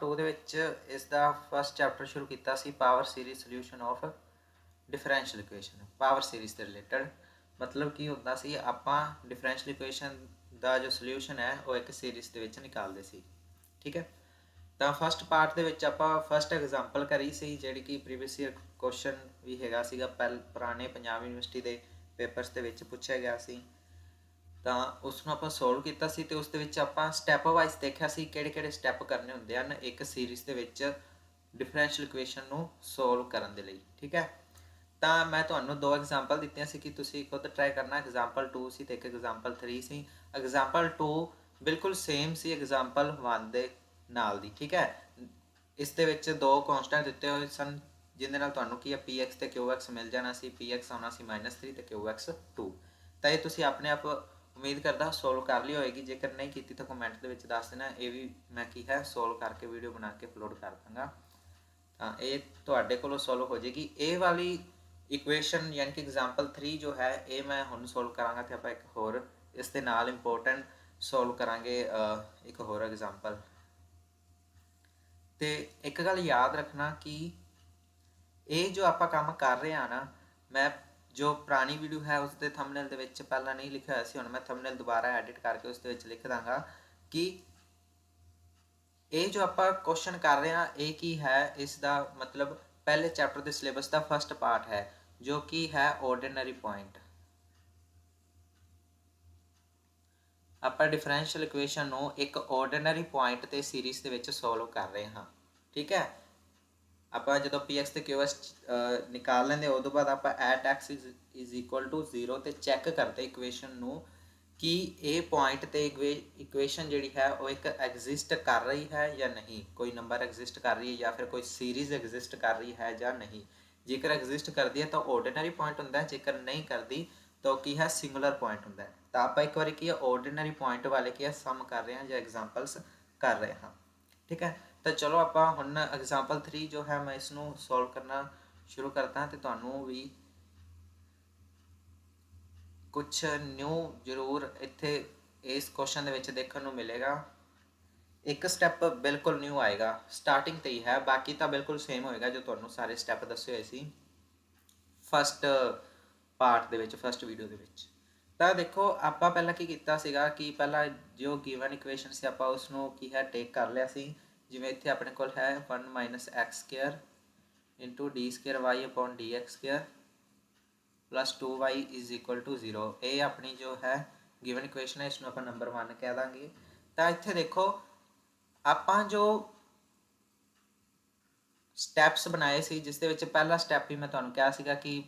2 ਦੇ ਵਿੱਚ ਇਸ ਦਾ ਫਸਟ ਚੈਪਟਰ ਸ਼ੁਰੂ ਕੀਤਾ ਸੀ power series solution of differential equation. Power series ਦੇ ਰਿਲੇਟਡ ਮਤਲਬ ਕੀ ਹੁੰਦਾ ਸੀ, ਆਪਾਂ ਡਿਫਰੈਂਸ਼ੀਅਲ ਇਕੁਏਸ਼ਨ ਦਾ ਜੋ ਸੋਲੂਸ਼ਨ ਹੈ ਉਹ ਇੱਕ ਸੀਰੀਜ਼ ਦੇ ਵਿੱਚ ਨਿਕਾਲਦੇ ਸੀ। ਠੀਕ ਹੈ, ਤਾਂ ਫਸਟ ਪਾਰਟ ਦੇ ਵਿੱਚ ਆਪਾਂ ਫਸਟ ਐਗਜ਼ਾਮਪਲ ਕਰੀ ਸੀ ਜਿਹੜੀ ਕਿ ਪ੍ਰੀਵੀਅਸ ਈਅਰ ਕੁਐਸਚਨ ਵੀ ਹੈਗਾ ਸੀਗਾ, ਪੁਰਾਣੇ ਪੰਜਾਬ ਯੂਨੀਵਰਸਿਟੀ ਦੇ ਪੇਪਰਸ ਦੇ ਵਿੱਚ ਪੁੱਛਿਆ ਗਿਆ ਸੀ। ਤਾਂ ਉਸ ਨੂੰ ਆਪਾਂ ਸੋਲਵ ਕੀਤਾ ਸੀ ਤੇ ਉਸ ਦੇ ਵਿੱਚ ਆਪਾਂ ਸਟੈਪ ਵਾਈਜ਼ ਦੇਖਿਆ ਸੀ ਕਿਹੜੇ ਕਿਹੜੇ ਸਟੈਪ ਕਰਨੇ ਹੁੰਦੇ ਹਨ ਇੱਕ ਸੀਰੀਜ਼ ਦੇ ਵਿੱਚ ਡਿਫਰੈਂਸ਼ੀਅਲ ਇਕੁਏਸ਼ਨ ਨੂੰ ਸੋਲਵ ਕਰਨ ਦੇ ਲਈ। ਠੀਕ ਹੈ, ਤਾਂ ਮੈਂ ਤੁਹਾਨੂੰ ਦੋ ਐਗਜ਼ਾਮਪਲ ਦਿੱਤੀਆਂ ਸੀ ਕਿ ਤੁਸੀਂ ਖੁਦ ਟਰਾਈ ਕਰਨਾ। ਐਗਜ਼ਾਮਪਲ 2 ਸੀ ਤੇ ਇੱਕ ਐਗਜ਼ਾਮਪਲ 3 ਸੀ। ਐਗਜ਼ਾਮਪਲ 2 ਬਿਲਕੁਲ ਸੇਮ ਸੀ ਐਗਜ਼ਾਮਪਲ 1 ਦੇ ਨਾਲ ਦੀ। ਠੀਕ ਹੈ, ਇਸ ਦੇ ਵਿੱਚ ਦੋ ਕੌਂਸਟੈਂਟ ਦਿੱਤੇ ਹੋਏ ਸਨ ਜਿਹਦੇ ਨਾਲ ਤੁਹਾਨੂੰ ਕੀ ਹੈ px ਤੇ qx ਮਿਲ ਜਾਣਾ ਸੀ। px ਆਉਣਾ ਸੀ -3 ਤੇ qx 2। ਤਾਂ ਇਹ ਤੁਸੀਂ ਆਪਣੇ ਆਪ ਉਮੀਦ ਕਰਦਾ ਸੋਲਵ ਕਰ ਲਈ ਹੋਏਗੀ। ਜੇਕਰ ਨਹੀਂ ਕੀਤੀ ਤਾਂ ਕਮੈਂਟ ਦੇ ਵਿੱਚ ਦੱਸ ਦੇਣਾ, ਇਹ ਵੀ ਮੈਂ ਕੀ ਹੈ ਸੋਲਵ ਕਰਕੇ ਵੀਡੀਓ ਬਣਾ ਕੇ ਅਪਲੋਡ ਕਰ ਦਾਂਗਾ। ਤਾਂ ਇਹ ਤੁਹਾਡੇ ਕੋਲੋਂ ਸੋਲਵ ਹੋ ਜਾਏਗੀ। ਇਹ ਵਾਲੀ ਇਕੁਏਸ਼ਨ ਯਾਨੀ ਕਿ ਐਗਜ਼ਾਮਪਲ 3 ਜੋ ਹੈ ਇਹ ਮੈਂ ਹੁਣ ਸੋਲਵ ਕਰਾਂਗਾ ਤੇ ਆਪਾਂ ਇੱਕ ਹੋਰ ਇਸ ਦੇ ਨਾਲ ਇੰਪੋਰਟੈਂਟ ਸੋਲਵ ਕਰਾਂਗੇ ਇੱਕ ਹੋਰ ਐਗਜ਼ਾਮਪਲ। ਤੇ ਇੱਕ ਗੱਲ ਯਾਦ ਰੱਖਣਾ ਕਿ ਇਹ ਜੋ ਆਪਾਂ ਕੰਮ ਕਰ ਰਹੇ ਹਾਂ ਨਾ, ਮੈਂ ਜੋ ਪੁਰਾਣੀ ਵੀਡੀਓ ਹੈ ਉਸ ਦੇ ਥੰਬਨੇਲ ਦੇ ਵਿੱਚ ਪਹਿਲਾਂ ਨਹੀਂ ਲਿਖਿਆ ਹੋਇਆ ਸੀ, ਹੁਣ ਮੈਂ ਥੰਬਨੇਲ ਦੁਬਾਰਾ ਐਡਿਟ ਕਰਕੇ ਉਸ ਦੇ ਵਿੱਚ ਲਿਖ ਦਾਂਗਾ ਕਿ ਇਹ ਜੋ ਆਪਾਂ ਕੁਐਸਚਨ ਕਰ ਰਹੇ ਹਾਂ ਇਹ ਕੀ ਹੈ। ਇਸ ਦਾ ਮਤਲਬ ਪਹਿਲੇ ਚੈਪਟਰ ਦੇ ਸਿਲੇਬਸ ਦਾ ਫਸਟ ਪਾਰਟ ਹੈ ਜੋ ਕਿ ਹੈ ਆਰਡੀਨਰੀ ਪੁਆਇੰਟ। ਆਪਾਂ ਡਿਫਰੈਂਸ਼ੀਅਲ ਇਕੁਏਸ਼ਨ ਨੂੰ ਇੱਕ ਆਰਡੀਨਰੀ ਪੁਆਇੰਟ ਤੇ ਸੀਰੀਜ਼ ਦੇ ਵਿੱਚ ਸੋਲਵ ਕਰ ਰਹੇ ਹਾਂ। ਠੀਕ ਹੈ, ਆਪਾਂ ਜਦੋਂ px ਤੇ qx ਨਿਕਾਲ ਲੈਂਦੇ ਉਦੋਂ ਬਾਅਦ ਆਪਾਂ ਐਟ x = 0 ਤੇ ਚੈੱਕ ਕਰਦੇ ਇਕੁਏਸ਼ਨ ਨੂੰ ਕਿ ਇਹ ਪੁਆਇੰਟ ਤੇ ਇਕੁਏਸ਼ਨ ਜਿਹੜੀ ਹੈ ਉਹ ਇੱਕ ਐਗਜ਼ਿਸਟ ਕਰ ਰਹੀ ਹੈ ਜਾਂ ਨਹੀਂ, ਕੋਈ ਨੰਬਰ ਐਗਜ਼ਿਸਟ ਕਰ ਰਹੀ ਹੈ ਜਾਂ ਫਿਰ ਕੋਈ ਸੀਰੀਜ਼ ਐਗਜ਼ਿਸਟ ਕਰ ਰਹੀ ਹੈ ਜਾਂ ਨਹੀਂ। ਜੇਕਰ ਐਗਜ਼ਿਸਟ ਕਰਦੀ ਹੈ ਤਾਂ ਆਰਡੀਨਰੀ ਪੁਆਇੰਟ ਹੁੰਦਾ ਹੈ, ਜੇਕਰ ਨਹੀਂ ਕਰਦੀ ਤਾਂ ਕੀ ਹੈ ਸਿੰਗੂਲਰ ਪੁਆਇੰਟ ਹੁੰਦਾ ਹੈ। ਤਾਂ ਆਪਾਂ ਇੱਕ ਵਾਰੀ ਕੀ ਹੈ ਆਰਡੀਨਰੀ ਪੁਆਇੰਟ ਵਾਲੇ ਕੀ ਹੈ ਸਮ ਕਰ ਰਹੇ ਹਾਂ ਜਾਂ ਐਗਜ਼ਾਮਪਲਸ ਕਰ ਰਹੇ ਹਾਂ। ਠੀਕ ਹੈ, ਤਾਂ ਚਲੋ ਆਪਾਂ ਹੁਣ ਐਗਜ਼ਾਮਪਲ 3 ਜੋ ਹੈ ਮੈਂ ਇਸ ਨੂੰ ਸੋਲਵ ਕਰਨਾ ਸ਼ੁਰੂ ਕਰਦਾ ਤੇ ਤੁਹਾਨੂੰ ਵੀ ਕੁਛ ਨਿਊ ਜ਼ਰੂਰ ਇੱਥੇ ਇਸ ਕੁਐਸਚਨ ਦੇ ਵਿੱਚ ਦੇਖਣ ਨੂੰ ਮਿਲੇਗਾ। ਇੱਕ ਸਟੈਪ ਬਿਲਕੁਲ ਨਿਊ ਆਏਗਾ, ਸਟਾਰਟਿੰਗ ਤੇ ਹੀ ਹੈ, ਬਾਕੀ ਤਾਂ ਬਿਲਕੁਲ ਸੇਮ ਹੋਏਗਾ ਜੋ ਤੁਹਾਨੂੰ ਸਾਰੇ ਸਟੈਪ ਦੱਸੇ ਹੋਏ ਸੀ ਫਸਟ ਪਾਰਟ ਦੇ ਵਿੱਚ, ਫਸਟ ਵੀਡੀਓ ਦੇ ਵਿੱਚ। ਤਾਂ ਦੇਖੋ ਆਪਾਂ ਪਹਿਲਾਂ ਕੀ ਕੀਤਾ ਸੀਗਾ ਕਿ ਪਹਿਲਾਂ ਜੋ ਗਿਵਨ ਇਕੁਏਸ਼ਨ ਸੀ ਆਪਾਂ ਉਸ ਨੂੰ ਕੀ ਹੈ ਟੇਕ ਕਰ ਲਿਆ ਸੀ। ਜਿਵੇਂ ਇੱਥੇ ਆਪਣੇ ਕੋਲ ਹੈ 1 - x² * d² y/ dx² + 2y = 0। ਇਹ ਆਪਣੀ ਜੋ ਹੈ ਗਿਵਨ ਇਕੁਏਸ਼ਨ ਹੈ, ਇਸ ਨੂੰ ਆਪਾਂ ਨੰਬਰ 1 ਕਹਿ ਦਾਂਗੇ। ਤਾਂ ਇੱਥੇ ਦੇਖੋ ਆਪਾਂ ਜੋ ਸਟੈਪਸ ਬਣਾਏ ਸੀ ਜਿਸ ਦੇ ਵਿੱਚ ਪਹਿਲਾ ਸਟੈਪ ਹੀ ਮੈਂ ਤੁਹਾਨੂੰ ਕਿਹਾ ਸੀਗਾ ਕਿ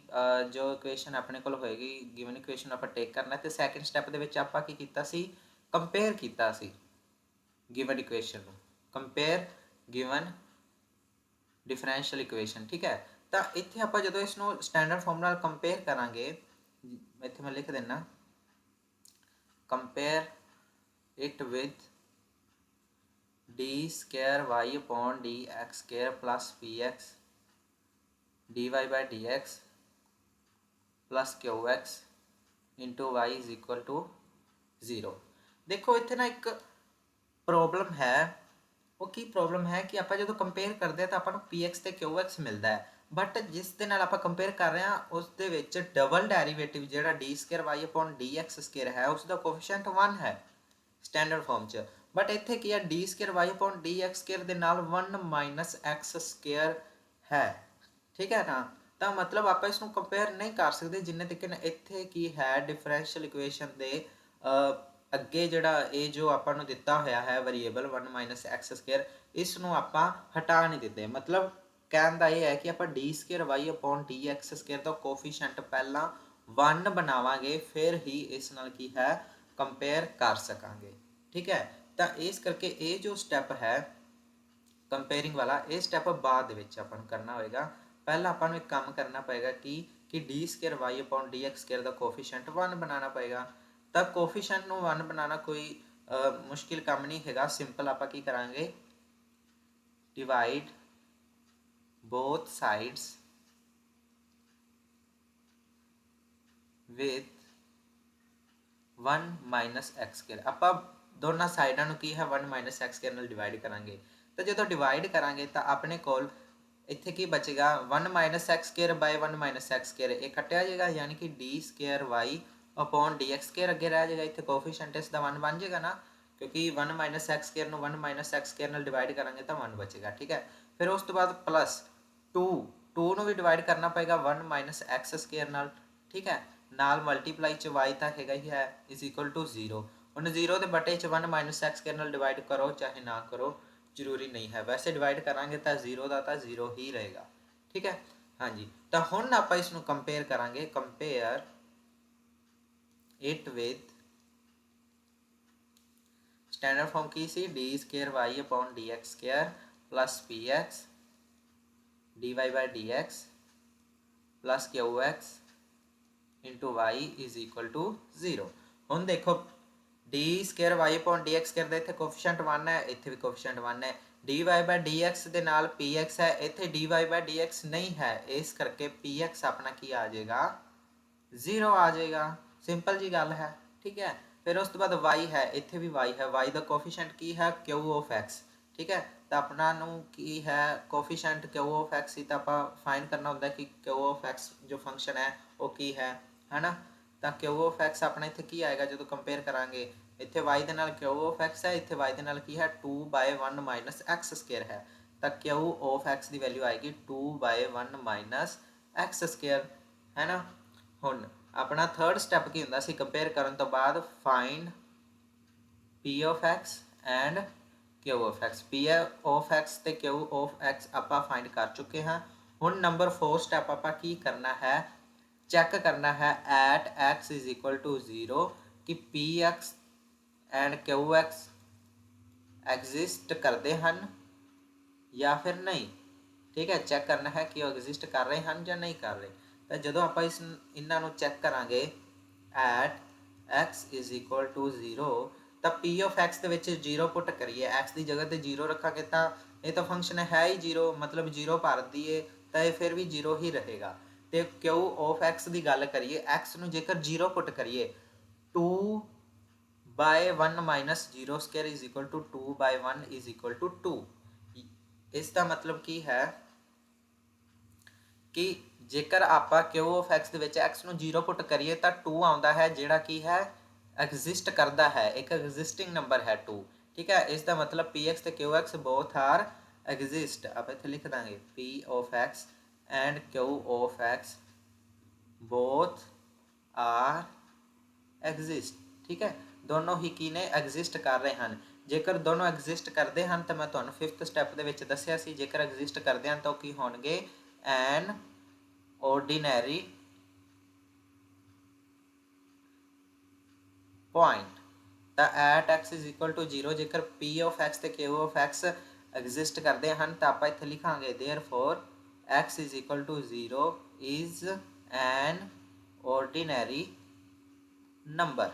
ਜੋ ਇਕੁਏਸ਼ਨ ਆਪਣੇ ਕੋਲ ਹੋਏਗੀ ਗਿਵਨ ਇਕੁਏਸ਼ਨ ਆਪਾਂ ਟੇਕ ਕਰਨਾ, ਤੇ ਸੈਕਿੰਡ ਸਟੈਪ ਦੇ ਵਿੱਚ ਆਪਾਂ ਕੀ ਕੀਤਾ ਸੀ ਕੰਪੇਅਰ ਕੀਤਾ ਸੀ ਗਿਵਨ ਇਕੁਏਸ਼ਨ ਨੂੰ, ਕੰਪੇਅਰ ਗਿਵਨ ਡਿਫਰੈਂਸ਼ੀਅਲ ਇਕੁਏਸ਼ਨ। ਠੀਕ ਹੈ, ਤਾਂ ਇੱਥੇ ਆਪਾਂ ਜਦੋਂ ਇਸ ਨੂੰ ਸਟੈਂਡਰਡ ਫਾਰਮ ਨਾਲ ਕੰਪੇਅਰ ਕਰਾਂਗੇ, ਇੱਥੇ ਮੈਂ ਲਿਖ ਦਿੰਦਾ compare it with d² y/ dx² + px dy/dx + qx * y = 0। ਦੇਖੋ ਇੱਥੇ ਨਾ ਇੱਕ ਪ੍ਰੋਬਲਮ ਹੈ। ਉਹ ਕੀ ਪ੍ਰੋਬਲਮ ਹੈ ਕਿ ਆਪਾਂ ਜਦੋਂ ਕੰਪੇਅਰ ਕਰਦੇ ਹਾਂ ਤਾਂ ਆਪਾਂ ਨੂੰ px ਤੇ qx ਮਿਲਦਾ ਹੈ, ਬਟ ਜਿਸ ਦੇ ਨਾਲ ਆਪਾਂ ਕੰਪੇਅਰ ਕਰ ਰਹੇ ਹਾਂ ਉਸ ਦੇ ਵਿੱਚ ਡਬਲ ਡੈਰੀਵੇਟਿਵ ਜਿਹੜਾ d² y/ dx² ਹੈ ਉਸ ਦਾ ਕੋਐਫੀਸ਼ੀਐਂਟ 1 ਹੈ ਸਟੈਂਡਰਡ ਫਾਰਮ 'ਚ। ਬਟ ਇੱਥੇ ਕੀ ਹੈ d² y/ dx² ਦੇ ਨਾਲ 1 - x² ਹੈ। ਠੀਕ ਹੈ ਨਾ, ਤਾਂ ਮਤਲਬ ਆਪਾਂ ਇਸ ਨੂੰ ਕੰਪੇਅਰ ਨਹੀਂ ਕਰ ਸਕਦੇ ਜਿੰਨੇ ਤੱਕ ਇੱਥੇ ਕੀ ਹੈ ਡਿਫਰੈਂਸ਼ੀਅਲ ਇਕੁਏਸ਼ਨ ਦੇ ਅੱਗੇ ਜਿਹੜਾ ਇਹ ਜੋ ਆਪਾਂ ਨੂੰ ਦਿੱਤਾ ਹੋਇਆ ਹੈ ਵੇਰੀਏਬਲ 1 - x², ਇਸ ਨੂੰ ਆਪਾਂ ਹਟਾ ਨਹੀਂ ਦਿੰਦੇ। ਮਤਲਬ ਕਹਿਣ ਦਾ ਇਹ ਹੈ ਕਿ ਆਪਾਂ d² y/ dx² ਦਾ ਕੋਐਫੀਸ਼ੀਐਂਟ ਪਹਿਲਾਂ 1 ਬਣਾਵਾਂਗੇ ਫਿਰ ਹੀ ਇਸ ਨਾਲ ਕੀ ਹੈ ਕੰਪੇਅਰ ਕਰ ਸਕਾਂਗੇ। ਠੀਕ ਹੈ, ਤਾਂ ਇਸ ਕਰਕੇ ਇਹ ਜੋ ਸਟੈਪ ਹੈ ਕੰਪੇਅਰਿੰਗ ਵਾਲਾ, ਇਹ ਸਟੈਪ ਬਾਅਦ ਦੇ ਵਿੱਚ ਆਪਾਂ ਨੂੰ ਕਰਨਾ ਹੋਏਗਾ। ਪਹਿਲਾਂ ਆਪਾਂ ਨੂੰ ਇੱਕ ਕੰਮ ਕਰਨਾ ਪਏਗਾ ਕਿ d² y/ dx² ਦਾ ਕੋਐਫੀਸ਼ੀਐਂਟ 1 ਬਣਾਉਣਾ ਪਏਗਾ। ਤਾਂ ਕੋਐਫੀਸ਼ੀਐਂਟ ਨੂੰ 1 ਬਣਾਉਣਾ ਕੋਈ ਮੁਸ਼ਕਿਲ ਕੰਮ ਨਹੀਂ ਹੈਗਾ। ਸਿੰਪਲ ਆਪਾਂ ਕੀ ਕਰਾਂਗੇ divide both sides with 1 - x²। ਆਪਾਂ ਦੋਨਾਂ ਸਾਈਡਾਂ ਨੂੰ ਕੀ ਹੈ 1 - x² ਨਾਲ ਡਿਵਾਈਡ ਕਰਾਂਗੇ। तो जो डिवाइड करांगे तो अपने कोल इत्थे की बचेगा 1 minus x square by 1 minus x square, ये कटिया जाएगा यानी कि d square Y upon D x square अगे रह जाएगा। इत्थे कोफिशिएंट इसका 1 बन जाएगा ना, क्योंकि 1 माइनस एक्स स्केयर नूं 1 माइनस एक्स स्केयर नाल डिवाइड करांगे तो 1 बचेगा। ठीक है, फिर उस तो बाद प्लस 2 नूं भी डिवाइड करना पेगा 1 माइनस एक्स स्केयर नाल। ठीक है, नाल मल्टीप्लाई च वाई तो हैगा ही है इज इक्वल टू 0। हुण 0 के बटे च 1 माइनस एक्स स्केयर नाल डिवाइड करो चाहे ना करो, जरूरी नहीं है, वैसे डिवाइड करांगे तो 0 का तो 0 ही रहेगा। ठीक है, हाँ जी, तो हुण आपां इसनूं कंपेयर करांगे, compare it with standard form की सी D square Y upon D x square plus P X D Y by D X plus Q X into Y is equal to 0। हुण देखो D square Y upon D x square इत्थे coefficient 1 है, इत्थे भी coefficient 1 है। D Y by D x के नाल P X है, इत्थे D Y by D X नहीं है, इस करके पी एक्स अपना की आ जाएगा 0 आ जाएगा। सिंपल जी गल है। ठीक है, फिर उस तो बाद वाई है, इत्थे भी वाई है, वाई का कोफिशिएंट की है क्यू ऑफ एक्स। ठीक है, तो अपना नूं की है कोफिशिएंट क्यू ऑफ एक्स ही तो आप फाइंड करना होता है कि क्यू ऑफ एक्स जो फंक्शन है वो की है ना। तो क्यू ऑफ एक्स अपना इत्थे की आएगा जो कंपेयर करांगे, इत्थे वाई दे नाल क्यू ऑफ एक्स है, इत्थे वाई दे नाल की है 2 बाय 1 माइनस एक्स स्केयर है, तो क्यू ऑफ एक्स की वैल्यू आएगी 2 बाय 1 माइनस एक्स स्केयर है ना। हुण अपना थर्ड स्टैप की हुंदा सी कंपेयर करन तो बाद find P of x and q of x. P of X ते क्यू ऑफ एक्स आपां फाइंड कर चुके हैं। हुण नंबर 4 स्टैप आपां की करना है, चैक करना है at x is equal to 0 कि p x and q x exist करते हैं या फिर नहीं। ठीक है, चैक करना है कि वो एग्जिस्ट कर रहे हैं या नहीं कर रहे। तो जो आप इस इन्हों चैक करांगे at x is equal to 0 तो पी ऑफ एक्स के 0 पुट करिए, एक्स की जगह पर 0 रखा तो ये तो फंक्शन है ही 0, मतलब 0 भर दिए तो ये फिर भी 0 ही रहेगा। तो क्यू ऑफ एक्स की गल करिए, एक्स नूं जेकर 0 पुट करिए 2 by 1 minus 0 square is equal to 2 by 1 is equal to 2। इसका मतलब की है कि जेकर आप क्यू ऑफ एक्स के एक्स नूं 0 पुट करिए तो 2 आता है जिहड़ा की है एग्जिस्ट करता है, एक एग्जिस्टिंग नंबर है 2। ठीक है, इसका मतलब p x q x both are exist. आप इत्थे लिख देंगे p of x and q of x both are exist. ठीक है, दोनों ही की ने एग्जिस्ट कर रहे हैं। जेकर दोनों एग्जिस्ट करते हैं तो मैं तुहानूं 5th स्टैप दे विच दस्सिया सी, जेकर एग्जिस्ट करते हैं तो की होणगे एन ऑर्डिनरी पॉइंट। तो at x is equal to 0 जेकर पी ऑफ एक्स ते क्यू ऑफ एक्स एग्जिस्ट करते हैं तो आप इत्थे लिखांगे therefore X is equal to 0 is an ordinary number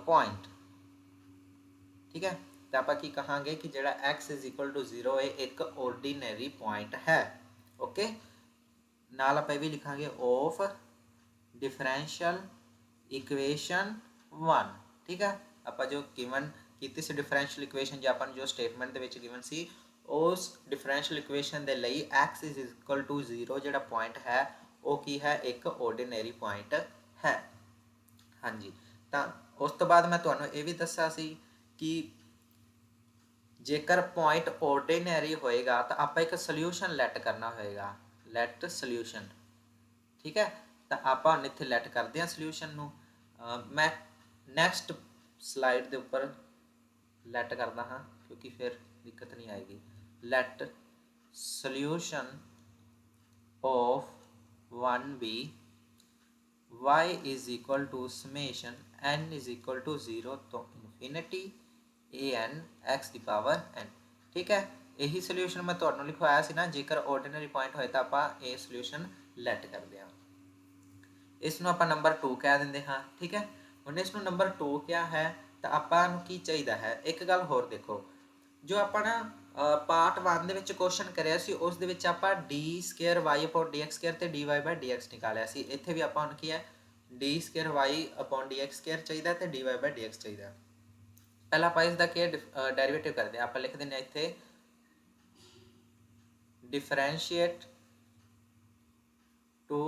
point. ठीक है, तो आप की कहांगे कि जो एक्स इज इक्वल टू 0 है एक ऑर्डिनरी पॉइंट है। ओके, नाल आप भी लिखांगे ऑफ डिफरेंशियल इक्वेशन 1। ठीक है, आप जो गिवन की सी डिफरेंशियल इक्वेशन जो अपन जो स्टेटमेंट के गिवन सी उस डिफरेंशियल इक्वेशन के लिए एक्स इज इक्वल टू 0 जो पॉइंट है वो की है एक ऑर्डिनरी पॉइंट है। हाँ जी, तो उस तो बाद मैं तुम्हें यह भी दसा सी कि जेकर पॉइंट ऑर्डिनरी होएगा तो आप एक सोल्यूशन लैट करना होएगा, लैट सोल्यूशन। ठीक है, तो आप इत्थे लैट करते हैं सोल्यूशन नूं। मैं नैक्सट स्लाइड के उपर लैट करदा हाँ क्योंकि फिर दिक्कत नहीं आएगी। Let solution of 1b y is equal to summation n is equal to 0 तो इनफिनिटी ए एन एक्स की पावर n। ठीक है, यही सोल्यूशन मैं तुहानूं लिखवाया सी ना, जेकर ऑर्डिनरी पॉइंट होए तो आप ये सोल्यूशन लैट करते हैं। इसनूं आप नंबर 2 कह देंगे हाँ। ठीक है, हुण इसनूं नंबर 2 क्या है तो आपां नूं की चाहिदा है। एक गल होर देखो, जो आप ना पार्ट 1 ਦੇ क्वेश्चन करिया सी उस दे विच आपां D square Y upon D x square ते D Y by D X निकालिया सी। इत्थे भी आपां की है D square Y upon D x square चाहिए ते D Y by D X चाहिए। पहला आपां इसदा क्या डेरीवेटिव करते हैं, आप लिख दें इत्थे differentiate to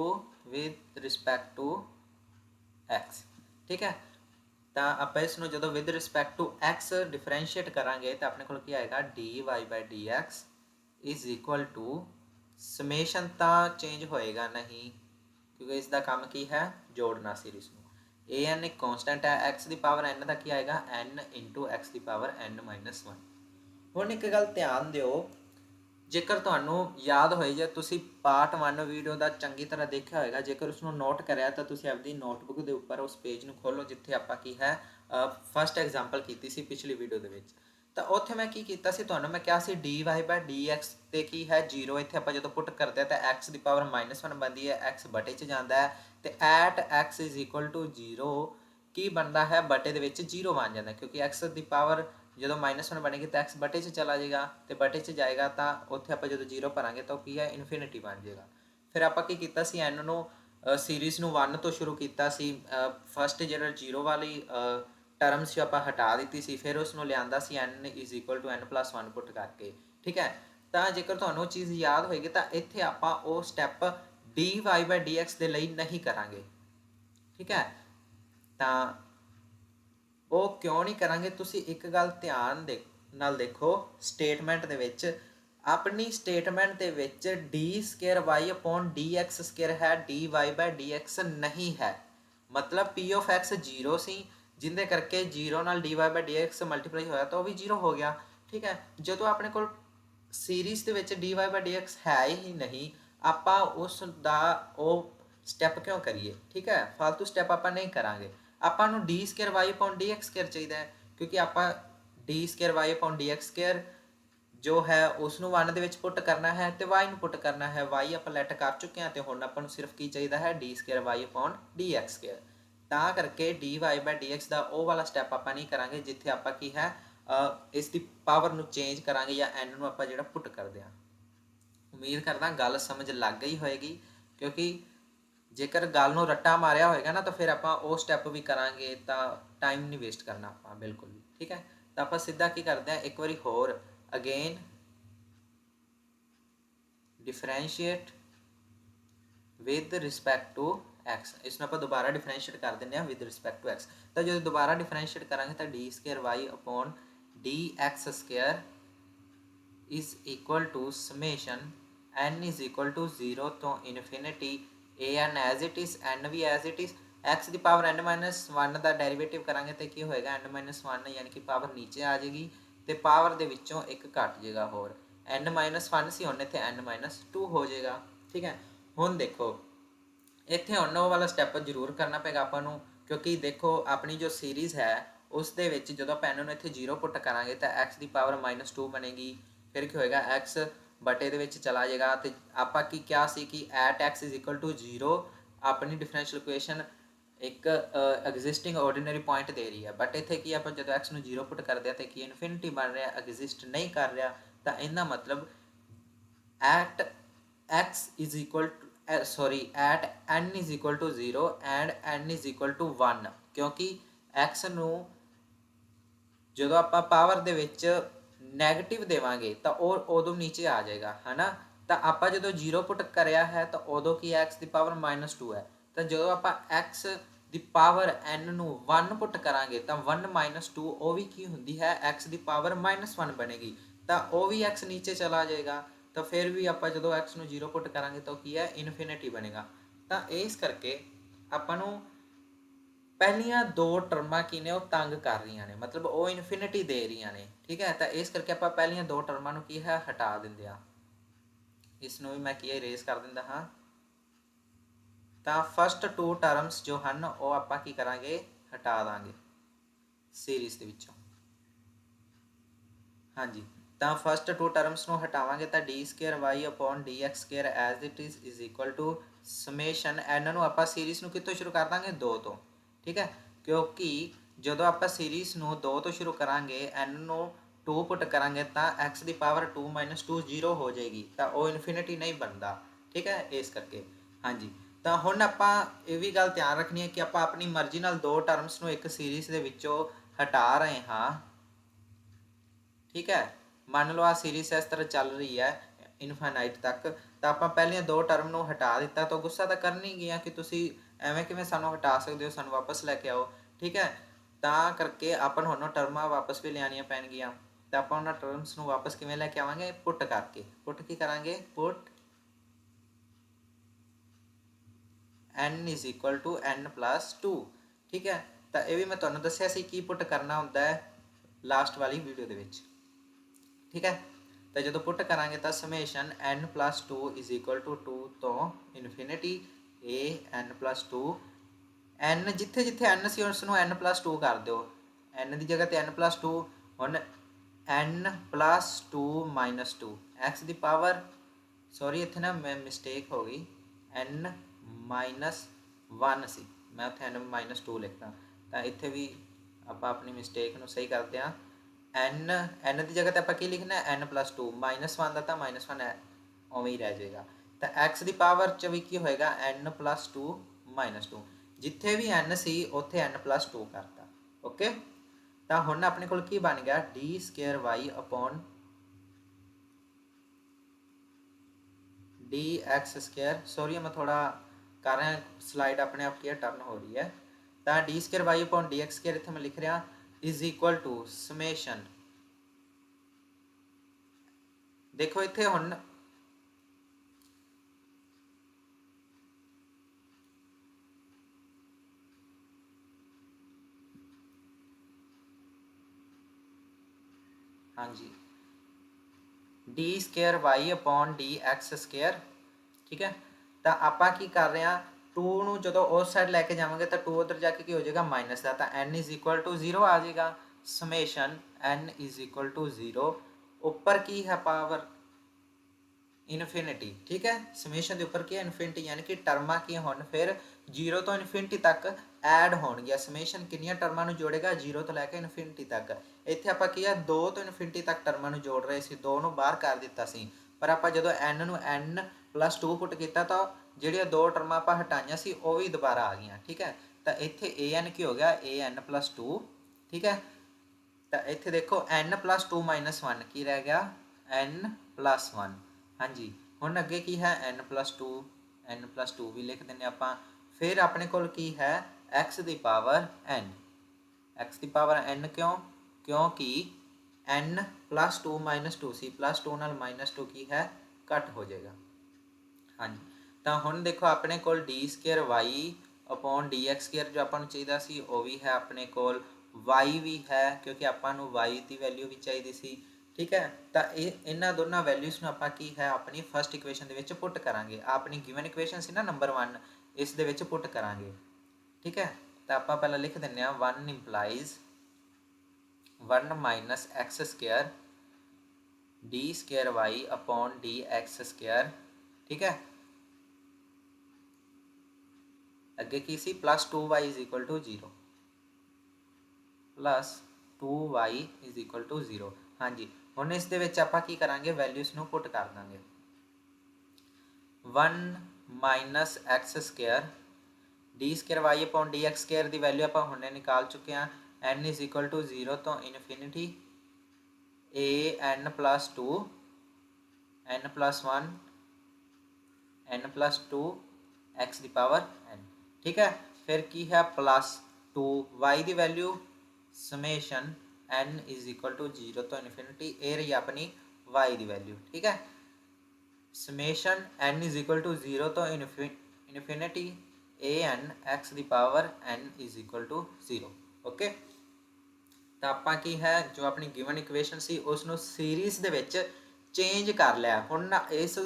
with respect to x. ठीक है, तो आप इसमें जो with respect to x differentiate करांगे तो अपने को आएगा d Y by D x is equal to summation तो चेंज होएगा नहीं क्योंकि इसका काम की है जोड़ना सीरीज में। ए एन एक कॉन्सटेंट है, एक्स की पावर एन का की आएगा एन इंटू एक्स की पावर एन माइनस वन। हुण एक गल ध्यान दिओ, जेकर तुहानू याद होए जे तुसी पार्ट 1 वीडियो का चंगी तरह देखा होएगा, जेकर उसनू नोट कराया तो तुसी अपनी नोटबुक के उपर उस पेज नू खोलो जिथे आपां की है फस्ट एग्जाम्पल की सी पिछली वीडियो के विच। तो उत्थे मैं की कीता सी, तुहानू मैं क्या सी d Y by D x ते की है जीरो, इत्थे आपां जदों पुट करते हैं तो एक्स की पावर -1 बनती है, एक्स बटे च जाता है तो at x is equal to zero की बनता है बटे दे विच जीरो बन जाता है, क्योंकि एक्स की पावर जो -1 बनेगी तो एक्स बटे च चला जाएगा तो बटे च जाएगा तो उत्थे आप जो जीरो भरांगे तो की है इनफिनिटी बन जाएगा। फिर आप की कीता सी एन नू सीरीज़ नू 1 तो शुरू किया सी, फस्ट जो जीरो वाली टर्म्स जो आप हटा दी सी, फिर उसनू लिया सी n is equal to n+1 put करके। ठीक है, तो जेकर तुहानू चीज़ याद होएगी तो इत्थे आपां वो step d Y by D x के लिए नहीं करांगे। ठीक है, तो वो क्यों नहीं करांगे, तुसी एक गल ध्यान नाल देखो, स्टेटमेंट दे विच अपनी स्टेटमेंट दे विच D square Y upon D x square है, D Y by D X नहीं है। मतलब पी ऑफ एक्स जीरो सी, जिंदे करके जीरो नाल D Y by D X multiply होया तो भी जीरो हो गया। ठीक है, जो अपने को सीरीज़ दे विच D Y by D X है ही नहीं, आपां उस दा वो स्टैप क्यों करिए। ठीक है, फालतू स्टैप आपां नहीं करांगे। ਆਪਾਂ ਨੂੰ d square Y upon D x square चाहिए, क्योंकि आप d square Y upon D x square जो है उसनू 1 ਦੇ ਵਿੱਚ ਪੁੱਟ ਕਰਨਾ ਹੈ ਤੇ y ਨੂੰ ਪੁੱਟ ਕਰਨਾ ਹੈ। y ਆਪਾਂ ਲੈਟ ਕਰ ਚੁੱਕੇ ਹਾਂ ਤੇ ਹੁਣ ਆਪਾਂ ਨੂੰ ਸਿਰਫ ਕੀ ਚਾਹੀਦਾ ਹੈ D square Y upon D x square. ਤਾਂ ਕਰਕੇ D Y by D X ਦਾ ਉਹ ਵਾਲਾ ਸਟੈਪ ਆਪਾਂ ਨਹੀਂ ਕਰਾਂਗੇ ਜਿੱਥੇ ਆਪਾਂ ਕੀ ਹੈ ਇਸ ਦੀ ਪਾਵਰ ਨੂੰ ਚੇਂਜ ਕਰਾਂਗੇ ਜਾਂ n ਨੂੰ ਆਪਾਂ ਜਿਹੜਾ ਪੁੱਟ ਕਰਦੇ ਹਾਂ। ਉਮੀਦ ਕਰਦਾ ਗੱਲ ਸਮਝ ਲੱਗ ਗਈ ਹੋਏਗੀ, क्योंकि जेकर गल नूं रट्टा मारिया होएगा ना तो फिर आप स्टैप भी करांगे तो टाइम नहीं वेस्ट करना आप बिल्कुल भी। ठीक है, तो आप सीधा की करते हैं एक बारी होर again differentiate with respect to x, इसमें आप दोबारा डिफरेंशिएट कर दें विद रिस्पैक्ट टू एक्स। तो जो दोबारा डिफरेंशिएट करांगे तो d square Y upon D x square is equal to summation n is equal to 0 तो infinity a n as it is n भी एज इट इज़ एक्स की power n-1 का derivative करांगे तो की होएगा n-1 यानी कि पावर नीचे आ जाएगी तो पावर दे विचों एक घट जाएगा होर n-1 सी हुण इत्थे n-2 हो जाएगा। ठीक है, हुण देखो इत्थे हुण वो वाला स्टैप जरूर करना पेगा आपां नूं, क्योंकि देखो अपनी जो सीरीज़ है उस दे विच जदों आपां n नूं इत्थे 0 पुट करांगे तो x की पावर -2 बनेगी, फिर की होएगा x बटे दे विच चला जाएगा तो आपां की क्या सी कि at x is equal to 0 अपनी डिफरेंशियल इक्वेशन एक एग्जिस्टिंग ऑर्डीनरी पॉइंट दे रही है, बट इत्थे की आप जो एक्स नूं 0 पुट करते हैं तो कि इनफिनिटी बन रहा एग्जिस्ट नहीं कर रहा, तो इनका मतलब at x is equal to sorry at n is equal to 0 and n is equal to 1, क्योंकि एक्स नूं जो आप पावर दे विच नैगेटिव देवांगे तो और उदों नीचे आ जाएगा है ना। तो आप जो 0 पुट कराया है तो उदों की एक्स की पावर -2 है, तो जो आप एक्स की पावर n नूं 1 पुट करांगे तो 1 -2 वो भी की होंदी है एक्स की पावर -1 बनेगी, तो वो भी एक्स नीचे चला जाएगा, तो फिर भी आप जो एक्स नूं 0 पुट करांगे तो की है इनफिनिटी बनेगा। तो इस करके आपां नूं पहलियां दो टर्मां की ने तंग कर रही ने, मतलब वो इनफिनिटी दे रही ने। ठीक है, तो इस करके आप पहलियां दो टर्मां नूं की है हटा देंगे हाँ, इसनूं भी मैं की इरेज कर दिंदा हाँ। तो फस्ट 2 टर्म्स जो हैं वो आप की करांगे हटा देंगे सीरीज़ दे विचों। हाँ जी, तो फस्ट 2 टर्म्स नूं हटावांगे तो d square Y upon D x square as it is equal to summation n नूं आपां सीरीज़ नूं कितों शुरू कर देंगे 2 तो। ठीक है, क्योंकि जो आप सीरीज़ नूं 2 तो शुरू करांगे एन नूं 2 पुट करांगे तो एक्स की पावर 2 -2 0 हो जाएगी, तो वो इनफिनिटी नहीं बनता। ठीक है, इस करके हाँ जी। तो हुण आपां ये भी गल ध्यान रखनी है कि आपां अपनी मर्जी नाल 2 टर्म्स नूं एक सीरीज़ दे विचों हटा रहे हाँ। ठीक है, मान लो आ सीरीज़ इस तरह चल रही है, ਇਨਫਾਈਨਾਈਟ ਤੱਕ। ਤਾਂ ਆਪਾਂ ਪਹਿਲੀਆਂ ਦੋ ਟਰਮ ਨੂੰ ਹਟਾ ਦਿੱਤਾ, ਤਾਂ ਗੁੱਸਾ ਤਾਂ ਕਰਨੀ ਗਿਆ ਕਿ ਤੁਸੀਂ ਐਵੇਂ ਕਿਵੇਂ ਸਾਨੂੰ ਹਟਾ ਸਕਦੇ ਹੋ, ਸਾਨੂੰ ਵਾਪਸ ਲੈ ਕੇ ਆਓ। ਠੀਕ ਹੈ, ਤਾਂ ਕਰਕੇ ਆਪਾਂ ਨੂੰ ਹੁਣ ਟਰਮਾਂ ਵਾਪਸ ਵੀ ਲਿਆਉਣੀਆਂ ਪੈਣਗੀਆਂ। ਤਾਂ ਆਪਾਂ ਉਹਨਾਂ ਟਰਮਸ ਨੂੰ ਵਾਪਸ ਕਿਵੇਂ ਲੈ ਕੇ ਆਵਾਂਗੇ, ਪੁੱਟ ਕਰਕੇ। ਪੁੱਟ ਕੀ ਕਰਾਂਗੇ, put n is equal to n+2। ਠੀਕ ਹੈ, ਤਾਂ ਇਹ ਵੀ ਮੈਂ ਤੁਹਾਨੂੰ ਦੱਸਿਆ ਸੀ ਕੀ ਪੁੱਟ ਕਰਨਾ ਹੁੰਦਾ ਹੈ ਲਾਸਟ ਵਾਲੀ ਵੀਡੀਓ ਦੇ ਵਿੱਚ। ਠੀਕ ਹੈ, ਤਾਂ ਜਦੋਂ ਪੁੱਟ ਕਰਾਂਗੇ ਤਾਂ summation n+2 is equal to 2 ਤੋਂ ਇਨਫਿਨਿਟੀ an+2 n ਜਿੱਥੇ ਜਿੱਥੇ n ਸੀ ਉਸ ਨੂੰ n+2 ਕਰ ਦਿਓ, n ਦੀ ਜਗ੍ਹਾ 'ਤੇ n+2। ਹੁਣ n+2 - 2 x ਦੀ ਪਾਵਰ, ਸੌਰੀ ਇੱਥੇ ਨਾ ਮੈਂ ਮਿਸਟੇਕ ਹੋ ਗਈ, n-1 ਸੀ, ਮੈਂ ਉੱਥੇ n-2 ਲਿਖਦਾ। ਤਾਂ ਇੱਥੇ ਵੀ ਆਪਾਂ ਆਪਣੀ ਮਿਸਟੇਕ ਨੂੰ ਸਹੀ ਕਰਦੇ ਹਾਂ। n ਦੀ ਜਗ੍ਹਾ 'ਤੇ ਆਪਾਂ ਕੀ ਲਿਖਣਾ, n+2 -1 ਦਾ ਤਾਂ -1 ਉਵੇਂ ਹੀ ਰਹਿ ਜਾਏਗਾ। ਤਾਂ x ਦੀ ਪਾਵਰ 'ਚ ਵੀ ਕੀ ਹੋਏਗਾ, n+2 - 2। ਜਿੱਥੇ ਵੀ n ਸੀ ਉੱਥੇ n+2 ਕਰਤਾ। ਓਕੇ, ਤਾਂ ਹੁਣ ਆਪਣੇ ਕੋਲ ਕੀ ਬਣ ਗਿਆ, d² dx²। ਸੌਰੀ ਮੈਂ ਥੋੜਾ ਕਰ ਰਿਹਾ, ਸਲਾਈਡ ਆਪਣੇ ਆਪ ਕੀ ਟਰਨ ਹੋ ਰਹੀ ਹੈ। ਤਾਂ d² dx² ਇੱਥੇ ਮੈਂ ਲਿਖ ਰਿਹਾ ਇਜ਼ ਇਕੁਅਲ ਟੂ ਸਮੇਸ਼ਨ। ਦੇਖੋ ਇੱਥੇ ਹੁਣ ਹਾਂਜੀ, d² dx²। ਠੀਕ ਹੈ, ਤਾਂ ਆਪਾਂ ਕੀ ਕਰ ਰਹੇ ਹਾਂ, 2 ਨੂੰ ਜਦੋਂ ਉਸ ਸਾਈਡ ਲੈ ਕੇ ਜਾਵਾਂਗੇ ਤਾਂ 2 ਉੱਧਰ ਜਾ ਕੇ ਕੀ ਹੋ ਜਾਏਗਾ, ਮਾਈਨਸ ਦਾ, ਤਾਂ n ਇਜ਼ ਇਕੁਅਲ ਟੂ 0 ਆ ਜਾਏਗਾ। Summation n is equal to 0, ਉੱਪਰ ਕੀ ਹੈ ਪਾਵਰ, ਇਨਫਿਨਿਟੀ। ਠੀਕ ਹੈ, ਸਮੇਸ਼ਨ ਦੇ ਉੱਪਰ ਕੀ ਹੈ, ਇਨਫਿਨਿਟੀ, ਯਾਨੀ ਕਿ ਟਰਮਾਂ ਕੀ ਹੁਣ ਫਿਰ 0 ਤੋਂ ਇਨਫਿਨਿਟੀ ਤੱਕ ਐਡ ਹੋਣਗੀਆਂ। ਸਮੇਸ਼ਨ ਕਿੰਨੀਆਂ ਟਰਮਾਂ ਨੂੰ ਜੋੜੇਗਾ, 0 ਤੋਂ ਲੈ ਕੇ ਇਨਫਿਨਿਟੀ ਤੱਕ। ਇੱਥੇ ਆਪਾਂ ਕੀ ਹੈ, 2 ਤੋਂ ਇਨਫਿਨਿਟੀ ਤੱਕ ਟਰਮਾਂ ਨੂੰ ਜੋੜ ਰਹੇ ਸੀ, 2 ਨੂੰ ਬਾਹਰ ਕਰ ਦਿੱਤਾ ਸੀ। ਪਰ ਆਪਾਂ ਜਦੋਂ n ਨੂੰ n+2 ਪੁੱਟ ਕੀਤਾ ਤਾਂ ਜਿਹੜੀਆਂ ਦੋ ਟਰਮਾਂ ਆਪਾਂ ਹਟਾਈਆਂ ਸੀ ਉਹ ਵੀ ਦੁਬਾਰਾ ਆ ਗਈਆਂ। ਠੀਕ ਹੈ, ਤਾਂ ਇੱਥੇ an ਕੀ ਹੋ ਗਿਆ, an+2। ਠੀਕ ਹੈ, ਤਾਂ ਇੱਥੇ ਦੇਖੋ n+2 - 1 ਕੀ ਰਹਿ ਗਿਆ, n+1। ਹਾਂਜੀ, ਹੁਣ ਅੱਗੇ ਕੀ ਹੈ, n+2 ਵੀ ਲਿਖ ਦਿੰਦੇ ਆਪਾਂ। ਫਿਰ ਆਪਣੇ ਕੋਲ ਕੀ ਹੈ, x ਦੀ ਪਾਵਰ n। x ਦੀ ਪਾਵਰ n ਕਿਉਂ, ਕਿਉਂਕਿ n+2 - 2 ਸੀ, +2 ਨਾਲ -2 ਕੀ ਹੈ, ਘੱਟ ਹੋ ਜਾਏਗਾ। ਹਾਂਜੀ, ਤਾਂ ਹੁਣ ਦੇਖੋ ਆਪਣੇ ਕੋਲ d² dx² ਜੋ ਆਪਾਂ ਨੂੰ ਚਾਹੀਦਾ ਸੀ ਉਹ ਵੀ ਹੈ ਆਪਣੇ ਕੋਲ, y ਵੀ ਹੈ ਕਿਉਂਕਿ ਆਪਾਂ ਨੂੰ y ਦੀ ਵੈਲਿਊ ਵੀ ਚਾਹੀਦੀ ਸੀ। ਠੀਕ ਹੈ, ਤਾਂ ਇਹਨਾਂ ਦੋਨਾਂ ਵੈਲਿਊਜ਼ ਨੂੰ ਆਪਾਂ ਕੀ ਹੈ, ਆਪਣੀ ਫਸਟ ਇਕੁਏਸ਼ਨ ਦੇ ਵਿੱਚ ਪੁੱਟ ਕਰਾਂਗੇ। ਆਪਣੀ ਗਿਵਨ ਇਕੁਏਸ਼ਨ ਸੀ ਨਾ ਨੰਬਰ 1, ਇਸ ਦੇ ਵਿੱਚ ਪੁੱਟ ਕਰਾਂਗੇ। ਠੀਕ ਹੈ, ਤਾਂ ਆਪਾਂ ਪਹਿਲਾਂ ਲਿਖ ਦਿੰਦੇ ਹਾਂ 1 ਇੰਪਲਾਈਜ਼ 1 - x² d² dx²। ਠੀਕ ਹੈ, ਅੱਗੇ ਕੀ ਸੀ, +2y = 0, +2y = 0। ਹਾਂਜੀ, ਹੁਣ ਇਸ ਦੇ ਵਿੱਚ ਆਪਾਂ ਕੀ ਕਰਾਂਗੇ, ਵੈਲਿਊਜ਼ ਨੂੰ ਪੁੱਟ ਕਰ ਦਾਂਗੇ। 1 - x² d² dx² ਦੀ ਵੈਲਿਊ ਆਪਾਂ ਹੁਣੇ ਨਿਕਾਲ ਚੁੱਕੇ ਹਾਂ। n = 0 ਤੋਂ infinity an+2 n+1 n+2 x ਦੀ ਪਾਵਰ n। ਠੀਕ ਹੈ, ਫਿਰ ਕੀ ਹੈ, +2 y ਦੀ ਵੈਲਿਊ, ਸਮੇਸ਼ਨ n = 0 ਤੋਂ ਇਨਫਿਨਿਟੀ, ਇਹ ਰਹੀ ਆਪਣੀ y ਦੀ ਵੈਲਿਊ। ਠੀਕ ਹੈ, ਸਮੇਸ਼ਨ n = 0 ਤੋਂ ਇਨਫਿਨਿਟੀ an x ਦੀ ਪਾਵਰ n = 0। ਓਕੇ, ਤਾਂ ਆਪਾਂ ਕੀ ਹੈ, ਜੋ ਆਪਣੀ ਗਿਵਨ ਇਕੁਏਸ਼ਨ ਸੀ ਉਸ ਨੂੰ ਸੀਰੀਜ਼ ਦੇ ਵਿੱਚ ਚੇਂਜ ਕਰ ਲਿਆ। ਹੁਣ ਨਾ ਇਸ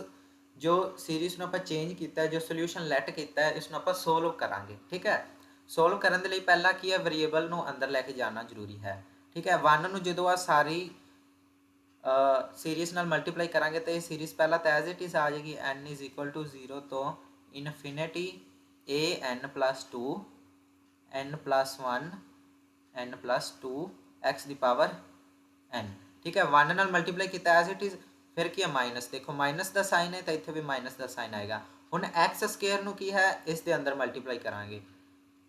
ਜੋ ਸੀਰੀਜ਼ ਨੂੰ ਆਪਾਂ ਚੇਂਜ ਕੀਤਾ, ਜੋ ਸੋਲਿਊਸ਼ਨ ਲੈਟ ਕੀਤਾ, ਇਸ ਨੂੰ ਆਪਾਂ ਸੋਲਵ ਕਰਾਂਗੇ। ਠੀਕ ਹੈ, ਸੋਲਵ ਕਰਨ ਦੇ ਲਈ ਪਹਿਲਾਂ ਕੀ ਹੈ, ਵੇਰੀਏਬਲ ਨੂੰ ਅੰਦਰ ਲੈ ਕੇ ਜਾਣਾ ਜ਼ਰੂਰੀ ਹੈ। ਠੀਕ ਹੈ, 1 ਨੂੰ ਜਦੋਂ ਆ ਸਾਰੀ ਸੀਰੀਜ਼ ਨਾਲ ਮਲਟੀਪਲਾਈ ਕਰਾਂਗੇ ਤਾਂ ਇਹ ਸੀਰੀਜ਼ ਪਹਿਲਾਂ ਤਾਂ ਐਜ਼ ਇਟ ਇਜ਼ ਆ ਜਾਏਗੀ, n = 0 ਤੋਂ infinity an+2 n+1 n+2 x ਦੀ ਪਾਵਰ n। ਠੀਕ ਹੈ, 1 ਨਾਲ ਮਲਟੀਪਲਾਈ ਕੀਤਾ ਐਜ਼ ਇਟ ਇਜ਼, ਫਿਰ ਕੀ ਹੈ, ਮਾਈਨਸ, ਦੇਖੋ ਮਾਈਨਸ ਦਾ ਸਾਈਨ ਹੈ ਤਾਂ ਇੱਥੇ ਵੀ ਮਾਈਨਸ ਦਾ ਸਾਈਨ ਆਏਗਾ। ਹੁਣ x² ਨੂੰ ਕੀ ਹੈ, ਇਸ ਦੇ ਅੰਦਰ ਮਲਟੀਪਲਾਈ ਕਰਾਂਗੇ,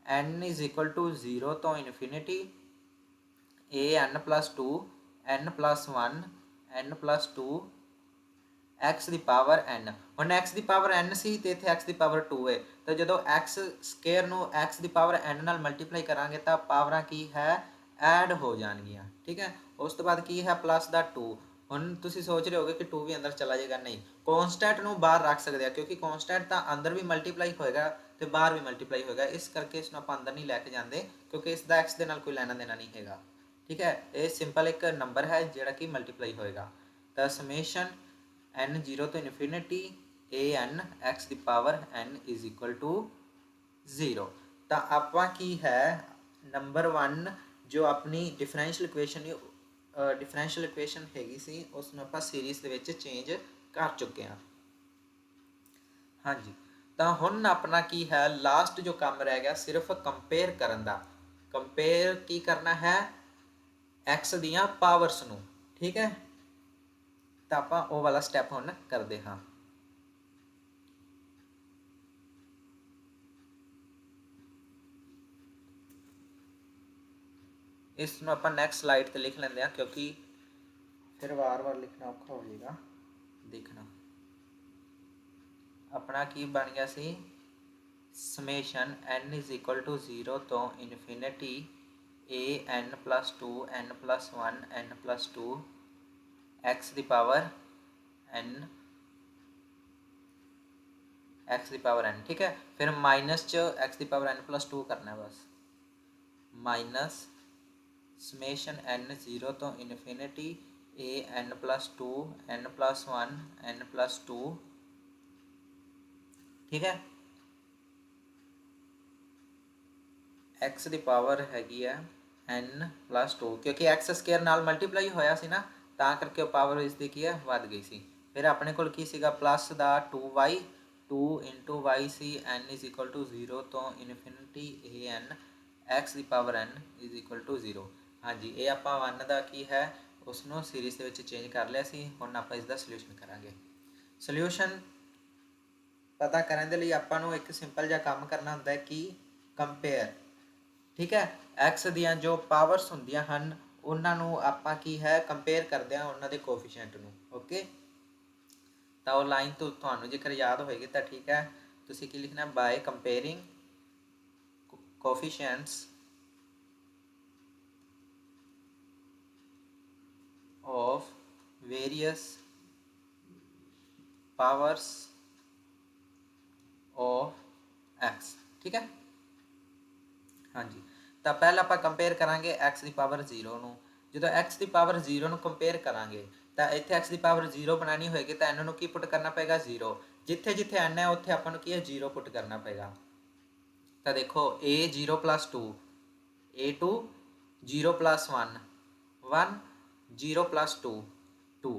n = 0 ਤੋਂ infinity an+2 n+1 n+2 x ਦੀ ਪਾਵਰ n। ਹੁਣ x ਦੀ ਪਾਵਰ n ਸੀ ਤੇ ਇੱਥੇ x ਦੀ ਪਾਵਰ 2 ਹੈ, ਤਾਂ ਜਦੋਂ x ਸਕੁਅਰ ਨੂੰ x ਦੀ ਪਾਵਰ n ਨਾਲ ਮਲਟੀਪਲਾਈ ਕਰਾਂਗੇ ਤਾਂ ਪਾਵਰਾਂ ਕੀ ਹੈ ਐਡ ਹੋ ਜਾਣਗੀਆਂ। ਠੀਕ ਹੈ, ਉਸ ਤੋਂ ਬਾਅਦ ਕੀ ਹੈ ਪਲੱਸ ਦਾ 2। ਹੁਣ ਤੁਸੀਂ ਸੋਚ ਰਹੇ ਹੋਗੇ ਕਿ 2 ਵੀ ਅੰਦਰ ਚਲਾ ਜਾਏਗਾ, ਨਹੀਂ, ਕੌਨਸਟੈਂਟ ਨੂੰ ਬਾਹਰ ਰੱਖ ਸਕਦੇ ਆ ਕਿਉਂਕਿ ਕੌਨਸਟੈਂਟ ਤਾਂ ਅੰਦਰ ਵੀ ਮਲਟੀਪਲਾਈ ਹੋਏਗਾ ਤੇ ਬਾਹਰ ਵੀ ਮਲਟੀਪਲਾਈ ਹੋਏਗਾ, ਇਸ ਕਰਕੇ ਇਸ ਨੂੰ ਆਪਾਂ ਅੰਦਰ ਨਹੀਂ ਲੈ ਕੇ ਜਾਂਦੇ ਕਿਉਂਕਿ ਇਸ ਦਾ x ਦੇ ਨਾਲ ਕੋਈ ਲੈਣਾ ਦੇਣਾ ਨਹੀਂ ਹੈਗਾ। ਠੀਕ ਹੈ, ਇਹ ਸਿੰਪਲ ਇੱਕ ਨੰਬਰ ਹੈ ਜਿਹੜਾ ਕਿ ਮਲਟੀਪਲਾਈ ਹੋਏਗਾ। ਤਾਂ ਸਮੇਸ਼ਨ n 0 ਤੋਂ ਇਨਫਿਨਿਟੀ an x ਦੀ power n is equal to 0। ਤਾਂ ਆਪਾਂ ਕੀ ਹੈ ਨੰਬਰ 1 ਜੋ ਆਪਣੀ ਡਿਫਰੈਂਸ਼ੀਅਲ ਇਕੁਏਸ਼ਨ ਹੈਗੀ ਸੀ ਉਸ ਨੂੰ ਆਪਾਂ ਸੀਰੀਜ਼ ਦੇ ਵਿੱਚ ਚੇਂਜ ਕਰ ਚੁੱਕੇ ਹਾਂ। ਹਾਂਜੀ, ਤਾਂ ਹੁਣ ਆਪਣਾ ਕੀ ਹੈ ਲਾਸਟ ਜੋ ਕੰਮ ਰਹਿ ਗਿਆ ਸਿਰਫ ਕੰਪੇਅਰ ਕਰਨ ਦਾ। ਕੰਪੇਅਰ ਕੀ ਕਰਨਾ ਹੈ x ਦੀਆਂ ਪਾਵਰਸ ਨੂੰ। ਠੀਕ ਹੈ, ਤਾਂ ਆਪਾਂ ਉਹ ਵਾਲਾ ਸਟੈਪ ਹੁਣ ਕਰਦੇ ਹਾਂ। ਇਸ ਨੂੰ ਆਪਾਂ ਨੈਕਸਟ ਸਲਾਈਡ ਤੇ ਲਿਖ ਲੈਂਦੇ ਹਾਂ ਕਿਉਂਕਿ ਫਿਰ ਵਾਰ-ਵਾਰ ਲਿਖਣਾ ਔਖਾ ਹੋ ਜਾਏਗਾ। ਦੇਖਣਾ ਆਪਣਾ ਕੀ ਬਣ ਗਿਆ ਸੀ summation n is equal to 0 ਤੋਂ infinity an plus 2 n plus 1 n plus 2 x ਦੀ ਪਾਵਰ n x ਦੀ ਪਾਵਰ n। ਠੀਕ ਹੈ, ਫਿਰ ਮਾਈਨਸ ਚ x ਦੀ ਪਾਵਰ n plus 2 ਕਰਨਾ ਬਸ, ਮਾਈਨਸ ਸਮੇਸ਼ਨ n 0 ਤੋਂ infinity an plus 2 n plus 1 n plus 2। ਠੀਕ ਹੈ, x ਦੀ ਪਾਵਰ ਹੈਗੀ ਹੈ n plus 2 ਕਿਉਂਕਿ x ਸਕੁਅਰ ਨਾਲ ਮਲਟੀਪਲਾਈ ਹੋਇਆ ਸੀ ਨਾ, ਤਾਂ ਕਰਕੇ ਉਹ ਪਾਵਰ ਇਸ ਦੀ ਕੀ ਹੈ ਵੱਧ ਗਈ ਸੀ। ਫਿਰ ਆਪਣੇ ਕੋਲ ਕੀ ਸੀਗਾ ਪਲੱਸ ਦਾ 2y 2 ਇੰਟੂ y ਸੀ n ਇਜ਼ ਇਕੁਅਲ ਟੂ 0 ਤੋਂ ਇਨਫਿਨਿਟੀ an x ਦੀ power n is equal to 0। ਹਾਂਜੀ, ਇਹ ਆਪਾਂ 1 ਦਾ ਕੀ ਹੈ ਉਸ ਨੂੰ ਸੀਰੀਜ਼ ਦੇ ਵਿੱਚ ਚੇਂਜ ਕਰ ਲਿਆ ਸੀ। ਹੁਣ ਆਪਾਂ ਇਸ ਦਾ ਸੋਲਿਊਸ਼ਨ ਕਰਾਂਗੇ। ਸੋਲਿਊਸ਼ਨ ਪਤਾ ਕਰਨ ਦੇ ਲਈ ਆਪਾਂ ਨੂੰ ਇੱਕ ਸਿੰਪਲ ਜਿਹਾ ਕੰਮ ਕਰਨਾ ਹੁੰਦਾ ਹੈ ਕਿ ਕੰਪੇਅਰ। ਠੀਕ ਹੈ, x ਦੀਆਂ ਜੋ ਪਾਵਰਸ ਹੁੰਦੀਆਂ ਹਨ ਉਹਨਾਂ ਨੂੰ ਆਪਾਂ ਕੀ ਹੈ ਕੰਪੇਅਰ ਕਰਦੇ ਹਾਂ ਉਹਨਾਂ ਦੇ ਕੋਫੀਸ਼ੀਐਂਟ ਨੂੰ। ਓਕੇ, ਤਾਂ ਉਹ ਲਾਈਨ ਤੋਂ ਤੁਹਾਨੂੰ ਜੇਕਰ ਯਾਦ ਹੋਏਗੀ ਤਾਂ ਠੀਕ ਹੈ, ਤੁਸੀਂ ਕੀ ਲਿਖਣਾ bye ਕੰਪੇਅਰਿੰਗ ਕੋਫੀਸ਼ੀਐਂਟਸ of various powers of x। ਠੀਕ ਹੈ, ਹਾਂਜੀ, ਤਾਂ ਪਹਿਲਾਂ ਆਪਾਂ ਕੰਪੇਅਰ ਕਰਾਂਗੇ x ਦੀ ਪਾਵਰ 0 ਨੂੰ। ਜਦੋਂ x ਦੀ ਪਾਵਰ 0 ਨੂੰ ਕੰਪੇਅਰ ਕਰਾਂਗੇ ਤਾਂ ਇੱਥੇ x ਦੀ ਪਾਵਰ 0 ਬਣਾਉਣੀ ਹੋਏਗੀ ਤਾਂ n ਨੂੰ ਕੀ ਪੁੱਟ ਕਰਨਾ ਪਏਗਾ 0। ਜਿੱਥੇ ਜਿੱਥੇ n ਹੈ ਉੱਥੇ ਆਪਾਂ ਨੂੰ ਕੀ ਹੈ 0 ਪੁੱਟ ਕਰਨਾ ਪਏਗਾ। ਤਾਂ ਦੇਖੋ a 0 plus 2 a2 0 plus 1 1 0 plus 2 2।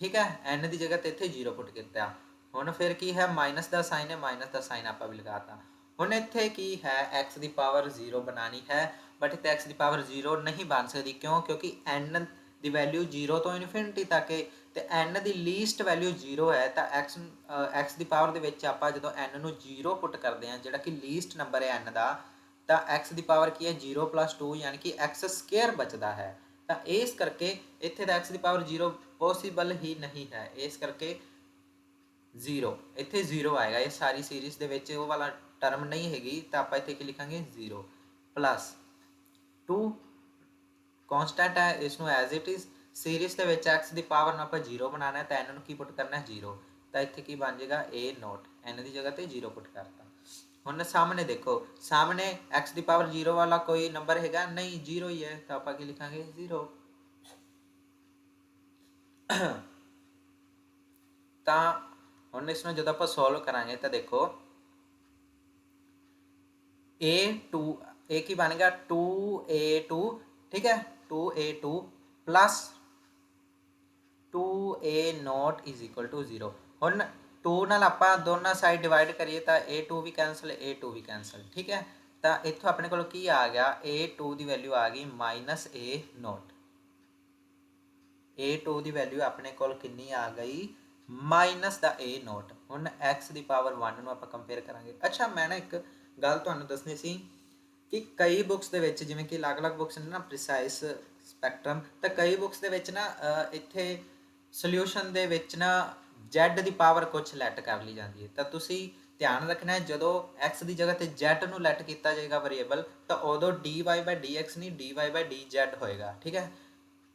ਠੀਕ ਹੈ, n ਦੀ ਜਗ੍ਹਾ ਤੇ ਇੱਥੇ 0 ਪੁੱਟ ਕੀਤਾ। ਹੁਣ ਫਿਰ ਕੀ ਹੈ ਮਾਈਨਸ ਦਾ ਸਾਈਨ ਹੈ, ਮਾਈਨਸ ਦਾ ਸਾਈਨ ਆਪਾਂ ਵੀ ਲਗਾਤਾ। ਹੁਣ ਇੱਥੇ ਕੀ ਹੈ x ਦੀ ਪਾਵਰ 0 ਬਣਾਉਣੀ ਹੈ ਬਟ ਇੱਥੇ x ਦੀ ਪਾਵਰ 0 ਨਹੀਂ ਬਣ ਸਕਦੀ। ਕਿਉਂ? ਕਿਉਂਕਿ n ਦੀ ਵੈਲਿਊ 0 ਤੋਂ ਇਨਫਿਨਿਟੀ ਤੱਕ ਹੈ ਤੇ n ਦੀ ਲੀਸਟ ਵੈਲਿਊ 0 ਹੈ। ਤਾਂ x ਦੀ ਪਾਵਰ ਦੇ ਵਿੱਚ ਆਪਾਂ ਜਦੋਂ n ਨੂੰ 0 ਪੁੱਟ ਕਰਦੇ ਹਾਂ ਜਿਹੜਾ ਕਿ ਲੀਸਟ ਨੰਬਰ ਹੈ n ਦਾ, ਤਾਂ x ਦੀ ਪਾਵਰ ਕੀ ਹੈ 0 plus 2 ਯਾਨੀ ਕਿ x ਸਕੁਅਰ ਬਚਦਾ ਹੈ। ਤਾਂ ਇਸ ਕਰਕੇ ਇੱਥੇ ਦਾ x ਦੀ ਪਾਵਰ 0 ਪੋਸੀਬਲ ਹੀ ਨਹੀਂ ਹੈ, ਇਸ ਕਰਕੇ 0 ਇੱਥੇ 0 ਆਏਗਾ। ਇਹ ਸਾਰੀ ਸੀਰੀਜ਼ ਦੇ ਵਿੱਚ ਉਹ ਵਾਲਾ ਟਰਮ ਨਹੀਂ ਹੈਗੀ, ਤਾਂ ਆਪਾਂ ਇੱਥੇ ਕੀ ਲਿਖਾਂਗੇ 0 ਪਲੱਸ 2 ਕੌਨਸਟੈਂਟ ਹੈ, ਇਸ ਨੂੰ ਐਜ਼ ਇਟ ਇਜ਼ ਸੀਰੀਜ਼ ਦੇ ਵਿੱਚ x ਦੀ ਪਾਵਰ ਨੂੰ ਆਪਾਂ 0 ਬਣਾਉਣਾ ਹੈ ਤਾਂ n ਨੂੰ ਕੀ ਪੁੱਟ ਕਰਨਾ ਹੈ 0। ਤਾਂ ਇੱਥੇ ਕੀ ਬਣ ਜਾਏਗਾ a ਨੋਟ, n ਦੀ ਜਗ੍ਹਾ ਤੇ 0 ਪੁੱਟ ਕਰਤਾ। ਹੁਣ ਸਾਹਮਣੇ ਦੇਖੋ, ਸਾਹਮਣੇ x ਦੀ ਪਾਵਰ 0 ਵਾਲਾ ਕੋਈ ਨੰਬਰ ਹੈਗਾ ਨਹੀਂ, 0 ਹੀ ਹੈ, ਤਾਂ ਆਪਾਂ ਕੀ ਲਿਖਾਂਗੇ 0। ਤਾਂ ਹੁਣ ਇਸ ਨੂੰ ਜਦੋਂ ਆਪਾਂ ਸੋਲਵ ਕਰਾਂਗੇ ਤਾਂ ਦੇਖੋ a2 ਇਹ ਕੀ ਬਣ ਗਿਆ 2a2। ਠੀਕ ਹੈ, 2a2 plus 2a naught is equal to 0। ਹੁਣ 2 ਨਾਲ ਆਪਾਂ ਦੋਨਾਂ ਸਾਈਡ ਡਿਵਾਈਡ ਕਰੀਏ ਤਾਂ a2 ਵੀ ਕੈਂਸਲ a2 ਵੀ ਕੈਂਸਲ। ਠੀਕ ਹੈ, ਤਾਂ ਇੱਥੋਂ ਆਪਣੇ ਕੋਲ ਕੀ ਆ ਗਿਆ a2 ਦੀ ਵੈਲਿਊ ਆ ਗਈ minus a note. a2 the value ਆਪਣੇ ਕੋਲ ਕਿੰਨੀ ਆ ਗਈ ਮਾਈਨਸ ਦਾ a ਨੋਟ। ਹੁਣ x ਦੀ ਪਾਵਰ 1 ਨੂੰ ਆਪਾਂ ਕੰਪੇਅਰ ਕਰਾਂਗੇ। ਅੱਛਾ, ਮੈਂ ਨਾ ਇੱਕ ਗੱਲ ਤੁਹਾਨੂੰ ਦੱਸਣੀ ਸੀ ਕਿ ਕਈ ਬੁੱਕਸ ਦੇ ਵਿੱਚ ਜਿਵੇਂ ਕਿ ਅਲੱਗ-ਅਲੱਗ ਬੁੱਕਸ ਨੇ ਨਾ ਪ੍ਰੀਸਾਈਜ਼ ਸਪੈਕਟਰਮ, ਤਾਂ ਕਈ ਬੁੱਕਸ ਦੇ ਵਿੱਚ ਨਾ ਇੱਥੇ ਸੋਲਿਊਸ਼ਨ ਦੇ ਵਿੱਚ ਨਾ z ਦੀ ਪਾਵਰ ਕੁਛ ਲੈਟ ਕਰ ਲਈ ਜਾਂਦੀ ਹੈ। ਤਾਂ ਤੁਸੀਂ ਧਿਆਨ ਰੱਖਣਾ ਹੈ ਜਦੋਂ x ਦੀ ਜਗ੍ਹਾ ਤੇ z ਨੂੰ ਲੈਟ ਕੀਤਾ ਜਾਏਗਾ ਵੇਰੀਏਬਲ, ਤਾਂ ਉਦੋਂ dy/dx ਨਹੀਂ dy/dz ਹੋਏਗਾ। ਠੀਕ ਹੈ,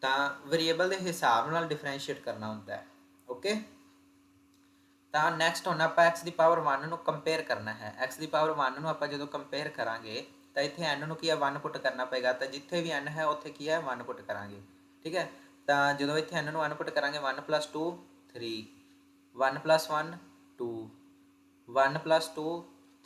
ਤਾਂ ਵੇਰੀਏਬਲ ਦੇ ਹਿਸਾਬ ਨਾਲ ਡਿਫਰੈਂਸ਼ੀਏਟ ਕਰਨਾ ਹੁੰਦਾ ਹੈ। ਓਕੇ, ਤਾਂ ਨੈਕਸਟ ਹੁਣ ਆਪਾਂ x ਦੀ ਪਾਵਰ 1 ਨੂੰ ਕੰਪੇਅਰ ਕਰਨਾ ਹੈ। x ਦੀ ਪਾਵਰ 1 ਨੂੰ ਆਪਾਂ ਜਦੋਂ ਕੰਪੇਅਰ ਕਰਾਂਗੇ ਤਾਂ ਇੱਥੇ n ਨੂੰ ਕੀ ਹੈ 1 ਪੁੱਟ ਕਰਨਾ ਪਏਗਾ, ਤਾਂ ਜਿੱਥੇ ਵੀ n ਹੈ ਉੱਥੇ ਕੀ ਹੈ 1 ਪੁੱਟ ਕਰਾਂਗੇ। ਠੀਕ ਹੈ, ਤਾਂ ਜਦੋਂ ਇੱਥੇ n ਨੂੰ 1 ਪੁੱਟ ਕਰਾਂਗੇ 1 + 2 3 1 + 1 2 1 + 2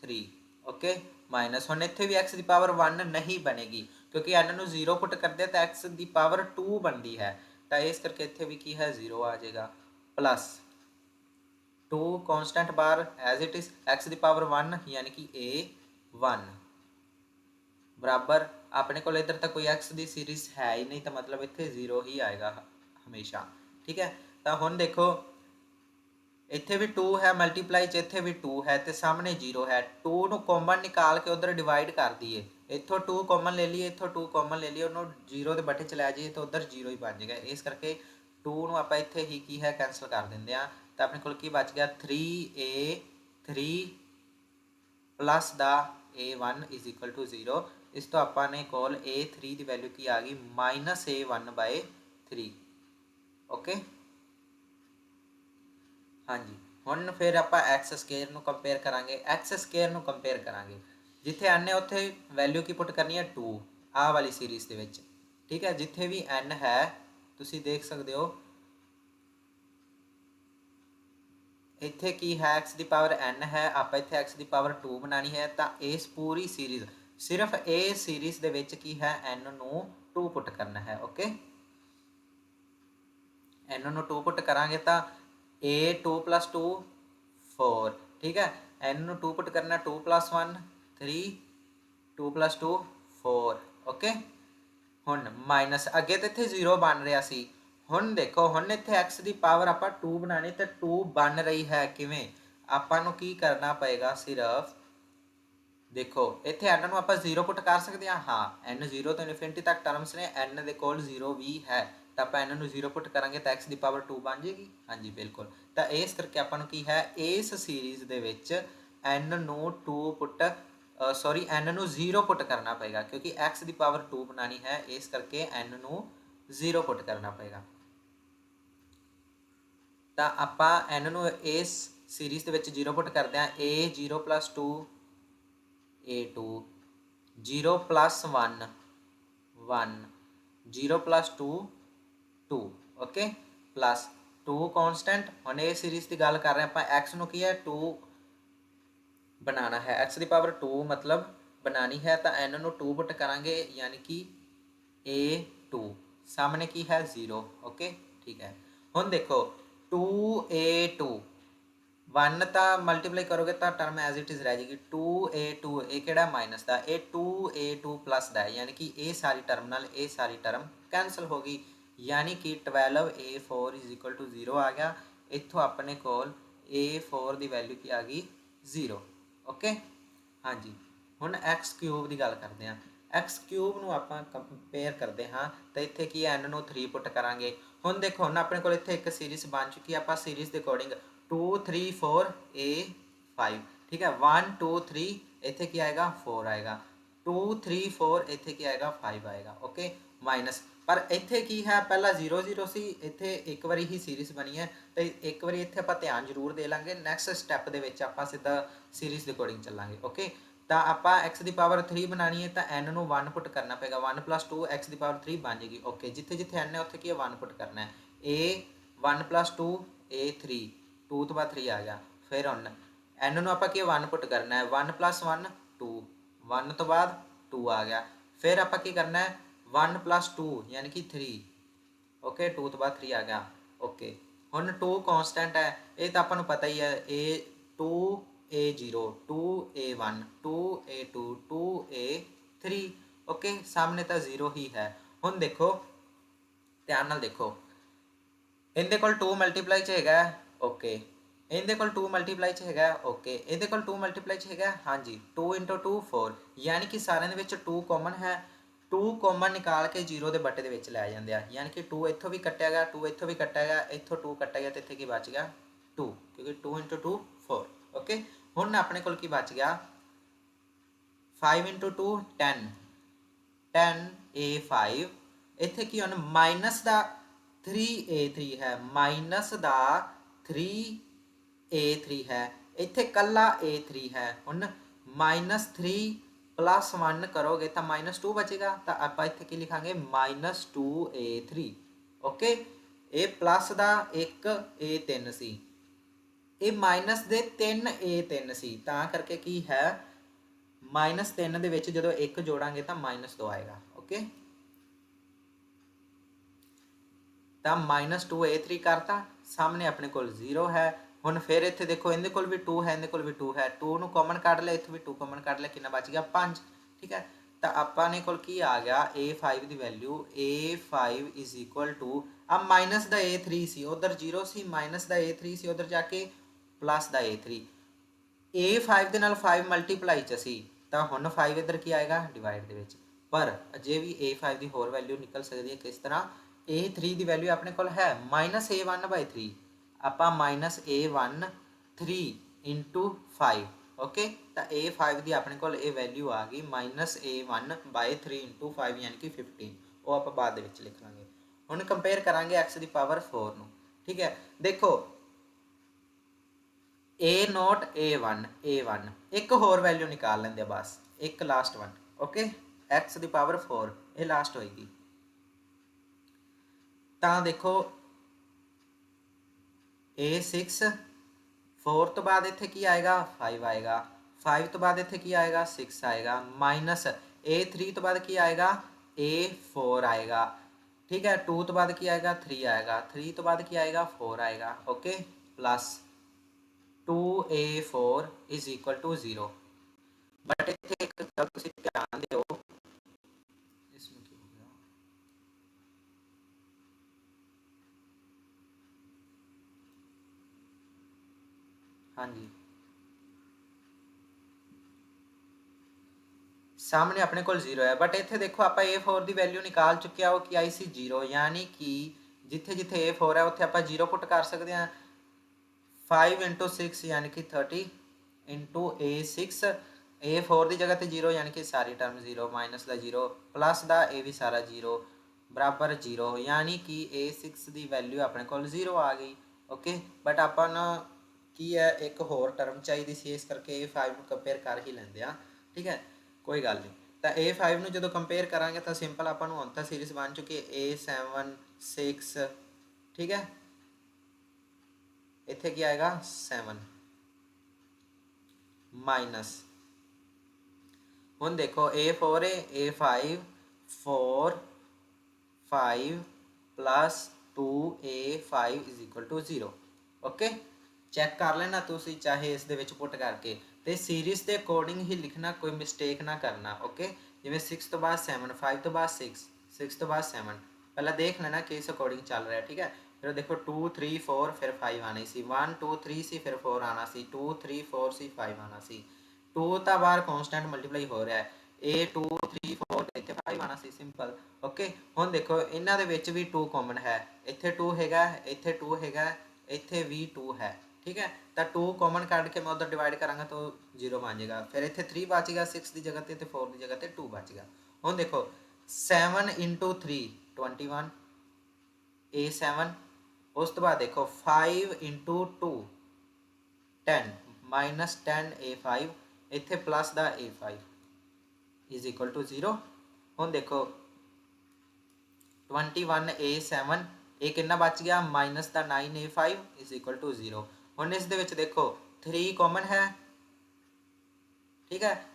3 ਓਕੇ, ਮਾਈਨਸ ਹੁਣ ਇੱਥੇ ਵੀ x ਦੀ ਪਾਵਰ 1 ਨਹੀਂ ਬਣੇਗੀ ਕਿਉਂਕਿ n ਨੂੰ 0 ਪੁੱਟ ਕਰਦੇ ਤਾਂ x ਦੀ ਪਾਵਰ 2 ਬਣਦੀ ਹੈ, ਤਾਂ ਇਸ ਕਰਕੇ ਇੱਥੇ ਵੀ ਕੀ ਹੈ 0 ਆ ਜਾਏਗਾ, ਪਲੱਸ 2 constant बार एज इट इज x ਦੀ ਪਾਵਰ 1 यानी कि a1 बराबर अपने को इधर तक कोई x ਦੀ सीरीज है ही नहीं, तो मतलब इतने 0 ही आएगा हमेशा। ठीक है, तो हुण देखो इतने भी 2 है मल्टीप्लाई च इतने भी 2 है तो सामने 0 है, 2 ਨੂੰ कॉमन निकाल के उधर डिवाइड कर दिए, इतों 2 कॉमन ले लिए इतों 2 कॉमन ले लिए, उन्होंने 0 के बटे च लै जाइए तो उधर 0 ही बन जाएगा। इस करके 2 ਨੂੰ ਆਪਾਂ ਇੱਥੇ ਹੀ ਕੀ ਹੈ कैंसल कर ਦਿੰਦੇ ਆ, ਤਾਂ ਆਪਣੇ ਕੋਲ ਕੀ ਬਚ ਗਿਆ 3a3 प्लस ਦਾ a1 = 0। ਇਸ ਤੋਂ ਆਪਾਂ ਨੇ ਕੋਲ a3 ਦੀ ਵੈਲਿਊ ਕੀ ਆ ਗਈ -a1/3। ਓਕੇ, ਹਾਂਜੀ, ਹੁਣ ਫਿਰ ਆਪਾਂ ਐਕਸ ਸਕੇਅਰ ਨੂੰ ਕੰਪੇਅਰ ਕਰਾਂਗੇ। ਐਕਸ ਸਕੇਅਰ ਨੂੰ ਕੰਪੇਅਰ ਕਰਾਂਗੇ ਜਿੱਥੇ n ਹੈ ਉੱਥੇ ਵੈਲਿਊ ਕੀ ਪੁੱਟ ਕਰਨੀ ਹੈ 2 ਆਹ ਵਾਲੀ ਸੀਰੀਜ਼ ਦੇ ਵਿੱਚ। ਠੀਕ ਹੈ, ਜਿੱਥੇ ਵੀ n ਹੈ ਤੁਸੀਂ ਦੇਖ ਸਕਦੇ ਹੋ ਇੱਥੇ ਕੀ ਹੈ x ਦੀ ਪਾਵਰ n ਹੈ, ਆਪਾਂ ਇੱਥੇ x ਦੀ ਪਾਵਰ 2 ਬਣਾਉਣੀ ਹੈ, ਤਾਂ ਇਸ ਪੂਰੀ ਸੀਰੀਜ਼ ਸਿਰਫ ਇਹ ਸੀਰੀਜ਼ ਦੇ ਵਿੱਚ ਕੀ ਹੈ n ਨੂੰ 2 ਪੁੱਟ ਕਰਨਾ ਹੈ। ਓਕੇ, n ਨੂੰ 2 ਪੁੱਟ ਕਰਾਂਗੇ ਤਾਂ a2 + 2 4। ठीक है, n ਨੂੰ 2 ਪੁੱਟ ਕਰਨਾ 2 + 1 3 2 + 2 4। ਓਕੇ, ਹੁਣ ਮਾਈਨਸ ਅੱਗੇ ਤੇ ਇੱਥੇ 0 ਬਣ ਰਿਹਾ ਸੀ, ਹੁਣ ਦੇਖੋ ਹੁਣ ਇੱਥੇ x ਦੀ ਪਾਵਰ ਆਪਾਂ 2 ਬਣਾਣੀ ਤੇ 2 ਬਣ ਰਹੀ ਹੈ ਕਿਵੇਂ, ਆਪਾਂ ਨੂੰ ਕੀ ਕਰਨਾ ਪਏਗਾ ਸਿਰਫ ਦੇਖੋ ਇੱਥੇ n ਨੂੰ ਆਪਾਂ 0 ਪੁੱਟ ਕਰ ਸਕਦੇ ਹਾਂ, ਹਾਂ n 0 ਤੋਂ ਇਨਫਿਨਿਟੀ ਤੱਕ ਟਰਮਸ ਨੇ, n ਦੇ ਕੋਲ 0 ਵੀ ਹੈ ਤਾਂ ਆਪਾਂ n ਨੂੰ 0 ਪੁੱਟ ਕਰਾਂਗੇ ਤਾਂ x ਦੀ ਪਾਵਰ 2 ਬਣ ਜਾਏਗੀ। ਹਾਂਜੀ ਬਿਲਕੁਲ, ਤਾਂ ਇਸ ਕਰਕੇ ਆਪਾਂ ਨੂੰ ਕੀ ਹੈ ਇਸ ਸੀਰੀਜ਼ ਦੇ ਵਿੱਚ n ਨੂੰ 2 ਪੁੱਟ ਸੌਰੀ n ਨੂੰ 0 ਪੁੱਟ ਕਰਨਾ ਪਏਗਾ ਕਿਉਂਕਿ x ਦੀ ਪਾਵਰ 2 ਬਣਾਣੀ ਹੈ, ਇਸ ਕਰਕੇ n ਨੂੰ 0 ਪੁੱਟ ਕਰਨਾ ਪਏਗਾ। ਤਾਂ ਆਪਾਂ n ਨੂੰ ਇਸ ਸੀਰੀਜ਼ ਦੇ ਵਿੱਚ 0 ਪੁੱਟ ਕਰਦੇ ਹਾਂ a0 + 2 a2 0 + 1 1 0 + 2 2। Okay, plus 2 constant, हम ये सीरीज़ की गल कर रहे हैं आप एक्स ਨੂੰ ਕੀ ਹੈ 2 बनाना है, एक्स की पावर 2 मतलब बनानी है, तो n ਨੂੰ 2 पुट करांगे यानी कि a2 सामने की है 0। ओके, ठीक है, हुण देखो 2a2 1 तो मल्टीप्लाई करोगे तो टर्म एज इट इज़ रह जाएगी 2a2, ये किहड़ा माइनस का, ये 2a2 प्लस का है यानी कि ये सारी टर्म नाल ये सारी टर्म कैंसल हो गई, यानी कि 12a4 = 0 आ गया। इत्थों अपने कोल a4 की वैल्यू की आ गई 0। ओके, हाँ जी, हुण x³ की गल करते हैं, x³ ਨੂੰ ਆਪਾਂ ਕੰਪੇਅਰ ਕਰਦੇ ਹਾਂ ਤਾਂ ਇੱਥੇ ਕੀ ਹੈ n ਨੂੰ 3 ਪੁੱਟ ਕਰਾਂਗੇ। ਹੁਣ ਦੇਖੋ ਹੁਣ ਆਪਣੇ ਕੋਲ ਇੱਥੇ ਇੱਕ ਸੀਰੀਜ਼ ਬਣ ਚੁੱਕੀ ਹੈ, ਆਪਾਂ ਸੀਰੀਜ਼ ਦੇ ਅਕੋਰਡਿੰਗ 2 3 4 a5। ठीक है, 1 2 3 इतने की आएगा 4 आएगा, 2 3 4 इतने की आएगा 5 आएगा। ओके, माइनस पर इतने की है पहला 0 0 सी, इतने एक बारी ही सीरीज़ बनी है तो एक बारी इतने आप ध्यान जरूर दे लाँगे, नैक्सट स्टैप के आप सीधा सीरीज़ के अकॉर्डिंग चलांगे। ओके, तो आप एक्स की पावर 3 बनानी है तो n ਨੂੰ 1 पुट करना पेगा, 1 + 2 एक्स की पावर 3 बन जाएगी। ओके, जिथे जिथे n है उत्थे की 1 पुट करना है, a 1 + 2 a3 2 तो बाद 3 आ गया, फिर हम n ਨੂੰ ਆਪਾਂ ਕੀ 1 ਪੁੱਟ ਕਰਨਾ ਹੈ 1 + 1 2 1 ਤੋਂ ਬਾਅਦ 2 ਆ ਗਿਆ, ਫਿਰ ਆਪਾਂ ਕੀ ਕਰਨਾ ਹੈ 1 + 2 यानी कि 3। ओके, 2 ਤੋਂ ਬਾਅਦ 3 ਆ ਗਿਆ। ओके, ਹੁਣ 2 ਕਨਸਟੈਂਟ ਹੈ, ਇਹ ਤਾਂ ਆਪਾਂ ਨੂੰ ਪਤਾ ਹੀ ਹੈ, a2 a0 2a1 2a2 2a3। Okay, सामने तो 0 ही है। ਹੁਣ ਦੇਖੋ ਧਿਆਨ ਨਾਲ ਦੇਖੋ, ਇਹਦੇ ਕੋਲ 2 ਮਲਟੀਪਲਾਈ ਚ ਹੈਗਾ। ओके, ਇਹਦੇ ਕੋਲ 2 ਮਲਟੀਪਲਾਈ ਚ ਹੈਗਾ। ओके, ਇਹਦੇ ਕੋਲ 2 ਮਲਟੀਪਲਾਈ ਚ ਹੈਗਾ। ਹਾਂਜੀ, 2 × 2 4, ਯਾਨੀ ਕਿ ਸਾਰਿਆਂ ਦੇ ਵਿੱਚ 2 ਕਾਮਨ ਹੈ, 2 ਕਾਮਨ ਨਿਕਾਲ ਕੇ 0 ਦੇ ਬੱਟੇ ਦੇ ਵਿੱਚ ਲੈ ਜਾਂਦੇ ਆ, ਯਾਨੀ ਕਿ 2 ਇੱਥੋਂ ਵੀ ਕੱਟਿਆ ਗਿਆ, 2 ਇੱਥੋਂ ਵੀ ਕੱਟਿਆ ਗਿਆ, ਇੱਥੋਂ 2 ਕੱਟਿਆ ਗਿਆ ਤੇ ਇੱਥੇ ਕੀ ਬਚ ਗਿਆ 2 क्योंकि 2 × 2 4 ओके। हुण अपने कोल की बच गया 5 × 2 10 10A5 इत्थे की हुण माइनस दा 3A3 है माइनस दा 3A3 है इत्थे कला A3 है हुण -3 + 1 करोगे तो -2 बचेगा तो आप इत्थे की लिखांगे -2A3 ओके। ये प्लस दा 1 A3 सी ये माइनस दे 3 A3 सी तां करके की है -3 ਦੇ ਵਿੱਚ ਜਦੋਂ 1 ਜੋੜਾਂਗੇ ਤਾਂ -2 ਆਏਗਾ ओके। ਤਾਂ -2A3 करता सामने अपने कोल 0 है हुण फिर इत्थे देखो इहदे कोल भी 2 है इहदे कोल भी 2 है 2 ਨੂੰ कॉमन ਕੱਢ लिया इत्थे भी 2 कॉमन ਕੱਢ लिया कितना बच गया 5 ठीक है। तो अपने कोल की आ गया A5 की वैल्यू A5 = अब माइनस दा A3 सी उधर 0 सी माइनस दा A3 सी उधर जाके प्लस दा A3 A5 ਦੇ ਨਾਲ 5 ਮਲਟੀਪਲਾਈ ਚ ਸੀ ਤਾਂ ਹੁਣ 5 ਇਧਰ ਕੀ ਆਏਗਾ ਡਿਵਾਈਡ ਦੇ ਵਿੱਚ ਪਰ ਅਜੇ ਵੀ A5 ਦੀ ਹੋਰ ਵੈਲਿਊ ਨਿਕਲ ਸਕਦੀ ਹੈ ਕਿਸ ਤਰ੍ਹਾਂ A3 ਦੀ ਵੈਲਿਊ ਆਪਣੇ ਕੋਲ ਹੈ -A1/3 ਆਪਾਂ -A1 3 × 5 ओके। तो A5 ਦੀ ਆਪਣੇ ਕੋਲ ਇਹ ਵੈਲਿਊ ਆ ਗਈ -A1/3 × 5 यानी कि 15 ਉਹ ਆਪਾਂ ਬਾਅਦ ਦੇ ਵਿੱਚ ਲਿਖ ਲਾਂਗੇ। ਹੁਣ ਕੰਪੇਅਰ ਕਰਾਂਗੇ x ਦੀ ਪਾਵਰ 4 ਨੂੰ ਠੀਕ ਹੈ। ਦੇਖੋ A0 A1 एक होर वैल्यू निकाल लेंगे बस एक लास्ट वन ओके x की पावर 4 ये लास्ट होएगी तो देखो A6 4 तो बाद इत्थे की आएगा 5 आएगा 5 तो बाद इत्थे की आएगा 6 आएगा माइनस A3 तो बाद की आएगा A4 आएगा ठीक है 2 तो बाद की आएगा 3 आएगा 3 तो बाद की आएगा 4 आएगा ओके प्लस 2A4 = 0 बट इत्थे एक गल तुसीं ध्यान दिओ इसमें की हो गया हाँ जी सामने अपने को 0 है बट इत्थे देखो आप A4 की वैल्यू निकाल चुके हो कि आई सी 0 यानी कि जिथे जिथे A4 है उत्थे आप 0 पुट कर सकते हैं 5 × 6 यानी कि 30 × A6 A4 की जगह तो 0 यानी कि सारी टर्म 0 माइनस का 0 प्लस का ए भी सारा 0 बराबर 0 यानी कि A6 की वैल्यू अपने को 0 आ गई ओके। बट अपन की है एक होर टर्म चाहिए सी इस करके A5 को कंपेयर कर ही लेंगे हाँ ठीक है कोई गल नहीं। तो A5 में जो कंपेयर करांगे तो सिंपल अपन हुण तां सीरीज़ बन चुकी है A7 6 ठीक है इत्थे की आएगा 7 माइनस हुण देखो A4 है A5 4 5 + 2A5 = 0 ओके चैक कर लेना तुसी चाहे इस दे विच पुट करके तो सीरीज़ के अकॉर्डिंग ही लिखना कोई मिसटेक ना करना ओके। जिवें 6 तो बाद 7 5 तो बाद 6 6 तो बाद 7 पहले देख लेना कि इस अकॉर्डिंग चल रहा है ठीक है। फिर देखो 2 3 4 फिर 5 आनी सी 1 2 3 सी फिर 4 आना सी 2 3 4 सी 5 आना सी 2 तो बाहर कॉन्स्टेंट मल्टीप्लाई हो रहा है A 2 3 4 इत्थे 5 आना सी सिंपल ओके। हुण देखो इन्हां दे विच भी 2 कॉमन है इत्थे 2 हैगा इत्थे 2 हैगा इत्थे भी 2 है ठीक है। तो 2 कॉमन काट के मैं उधर डिवाइड करांगा तो 0 बन जाएगा फिर इत्थे 3 बचेगा 6 की जगह ते 4 की जगह ते 2 बचेगा। हुण देखो 7 × 3 21 A7 उस तो बाद देखो 5 × 2 10 -10 A5 इत्थे प्लस दा A5 = 0 हुण देखो 21 A7 ये कितना बच गया माइनस का 9 A5 = 0 हुण इस दे विच देखो 3 कॉमन है ठीक है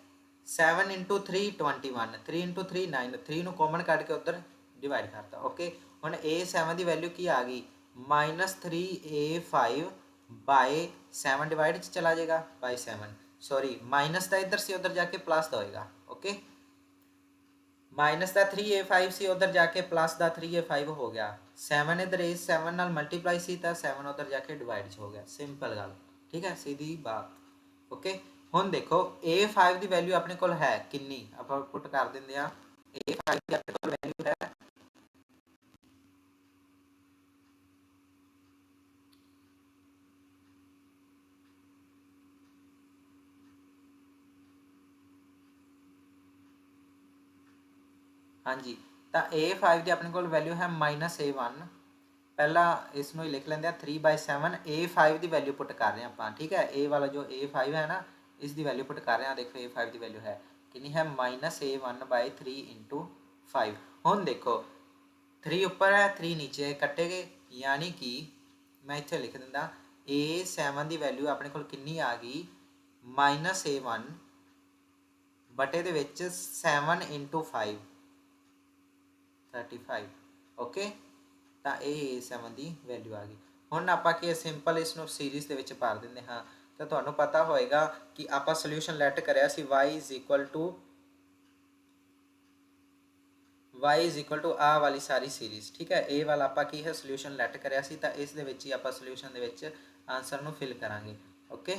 7 × 3 21 3 × 3 9 3 ਨੂੰ कॉमन ਕੱਢ के उधर डिवाइड करता ओके। हुण A7 की वैल्यू की आ गई -3A5/7 डिवाइड चला जाएगा बाय 7 सॉरी माइनस का इधर से उधर जाके प्लस का होएगा ओके माइनस का 3A5 सी उधर जाके प्लस का 3A5 हो गया 7 इधर A7 नाल मल्टीप्लाई सी तो 7 उधर जाके डिवाइड हो गया सिंपल गल ठीक है सीधी बात ओके। हुण देखो A5 की वैल्यू अपने कोल है कितनी आप पुट कर देंगे A5 की अपने कोल वैल्यू है हाँ जी, तो A5 की अपने को वैल्यू है -A1। पहला इसमें ही लिख लेंगे 3/7 A5 की वैल्यू पुट कर रहे हैं आप, ठीक है। ए वाला जो A5 है ना, इसकी वैल्यू पुट कर रहे हैं। देखो A5 की वैल्यू है कितनी है, -A1/3 × 5। हुण देखो 3 उपर है 3 नीचे है, कट्टे गए, यानी कि मैं इत्थे लिख दिंदा A7 की वैल्यू अपने को कितनी आ गई, -A1 बटे दे विच 7 × 5 35। ओके, तो ये A7 की वैल्यू आ गई। हुण आपां की सिंपल इसनूं सीरीज़ दे विच भर दिंदे हाँ, तो तुहानूं पता होएगा कि आपां सोल्यूशन लैट करिया सी y इज़ इक्वल टू आ वाली सारी सीरीज़, ठीक है। ए वाला आपां की है सोल्यूशन लैट करिया सी, तो इस दे विच ही आपां सोल्यूशन दे विच आंसर नूं फिल करांगे। ओके,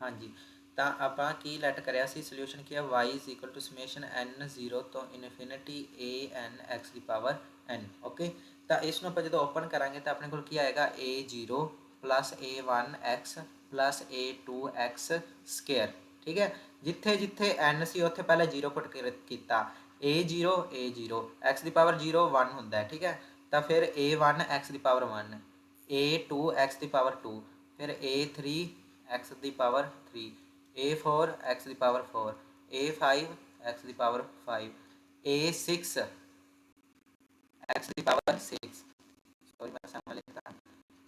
हाँ जी, तो आपां की लैट करिया सी सोल्यूशन की है y is equal to summation n 0 तो इनफिनिटी an x की पावर n। ओके, तो इसनूं आपां जदों ओपन करांगे तो अपने कोल की आएगा a0 plus a1x plus a2x square, ठीक है। जिथे जिथे n सी उत्थे पहले 0 पुट किया, a0 x की पावर 0 1 होंदा है, ठीक है। तो फिर a1 x की पावर 1, a2 x की पावर 2, फिर a3 x की पावर 3, a4 x की पावर 4, a5 x की पावर 5, a6 x की पावर 6, सॉरी मैं 7 लिखता,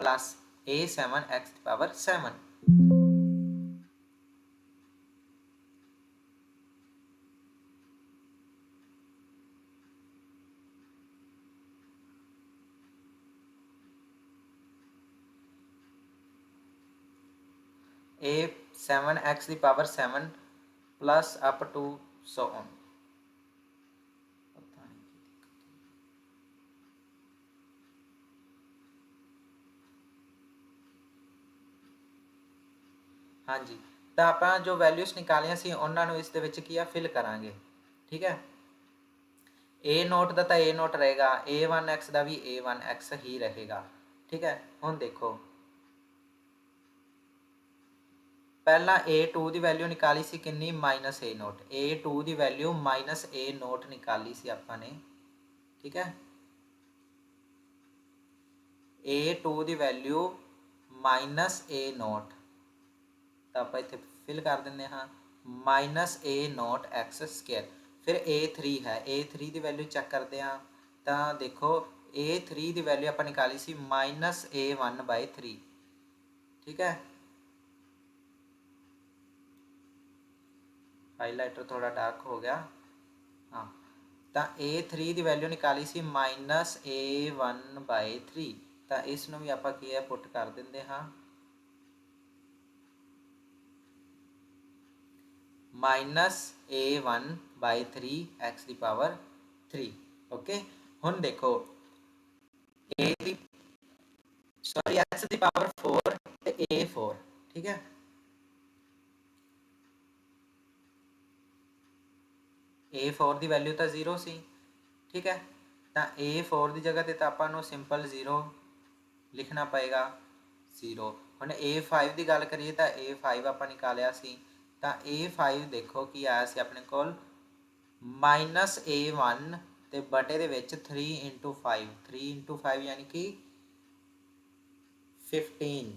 प्लस a7 x की पावर 7। a7 x की power 7 plus up to so on. हाँ जी, तो आप जो वैल्यूज़ निकालिया सी उन्होंने इस दे विच की फिल करांगे, ठीक है। a0 का तो a0 रहेगा, a1x का भी a1x ही रहेगा, ठीक है। हुण देखो पहला a2 की वैल्यू निकाली सी कितनी, -a0, a2 की वैल्यू -a0 निकाली सी आपने, ठीक है। a2 की वैल्यू -a0, तो आप इत्थे फिल कर देंगे हाँ, -a0x स्केयर। फिर a3 है, a3 की वैल्यू चेक करते हैं, तो देखो a3 की वैल्यू आप निकाली सी -a1/3, ठीक है। हाईलाइटर थोड़ा डार्क हो गया, हाँ। तो a3 की वैल्यू निकाली सी -a1/3, तो इसनों भी आप पुट कर देंगे हाँ, -a1/3 x की पावर 3। ओके, हुण देखो a की सॉरी x की पावर 4 ते a4, ठीक है। a4 की वैल्यू तो 0 सी, ठीक है। तो a4 की जगह तो आपको सिंपल 0 लिखना पएगा, 0। हुण a5 की गल करिए तो a5 आप निकालिया सी, तो a5 देखो कि आया सी अपने कोल -a1 ते बटे दे विच 3 × 5, 3 × 5 यानी कि 15।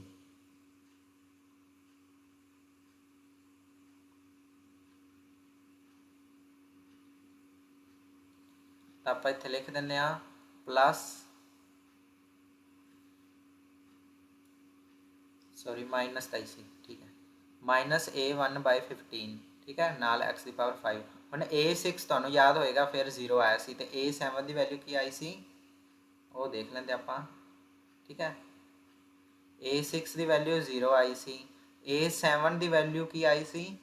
तो आप इत्थे लिख दिंदे आ प्लस सॉरी माइनस का ही सी, ठीक है, -a1/15, ठीक है, नाल x की पावर 5। हुण a6 तुहानूं याद होएगा फिर 0 आया सी, तो a7 की वैल्यू की आई सी वो देख लेंगे आपां, ठीक है। a6 की वैल्यू 0 आई सी, a7 की वैल्यू की आई सी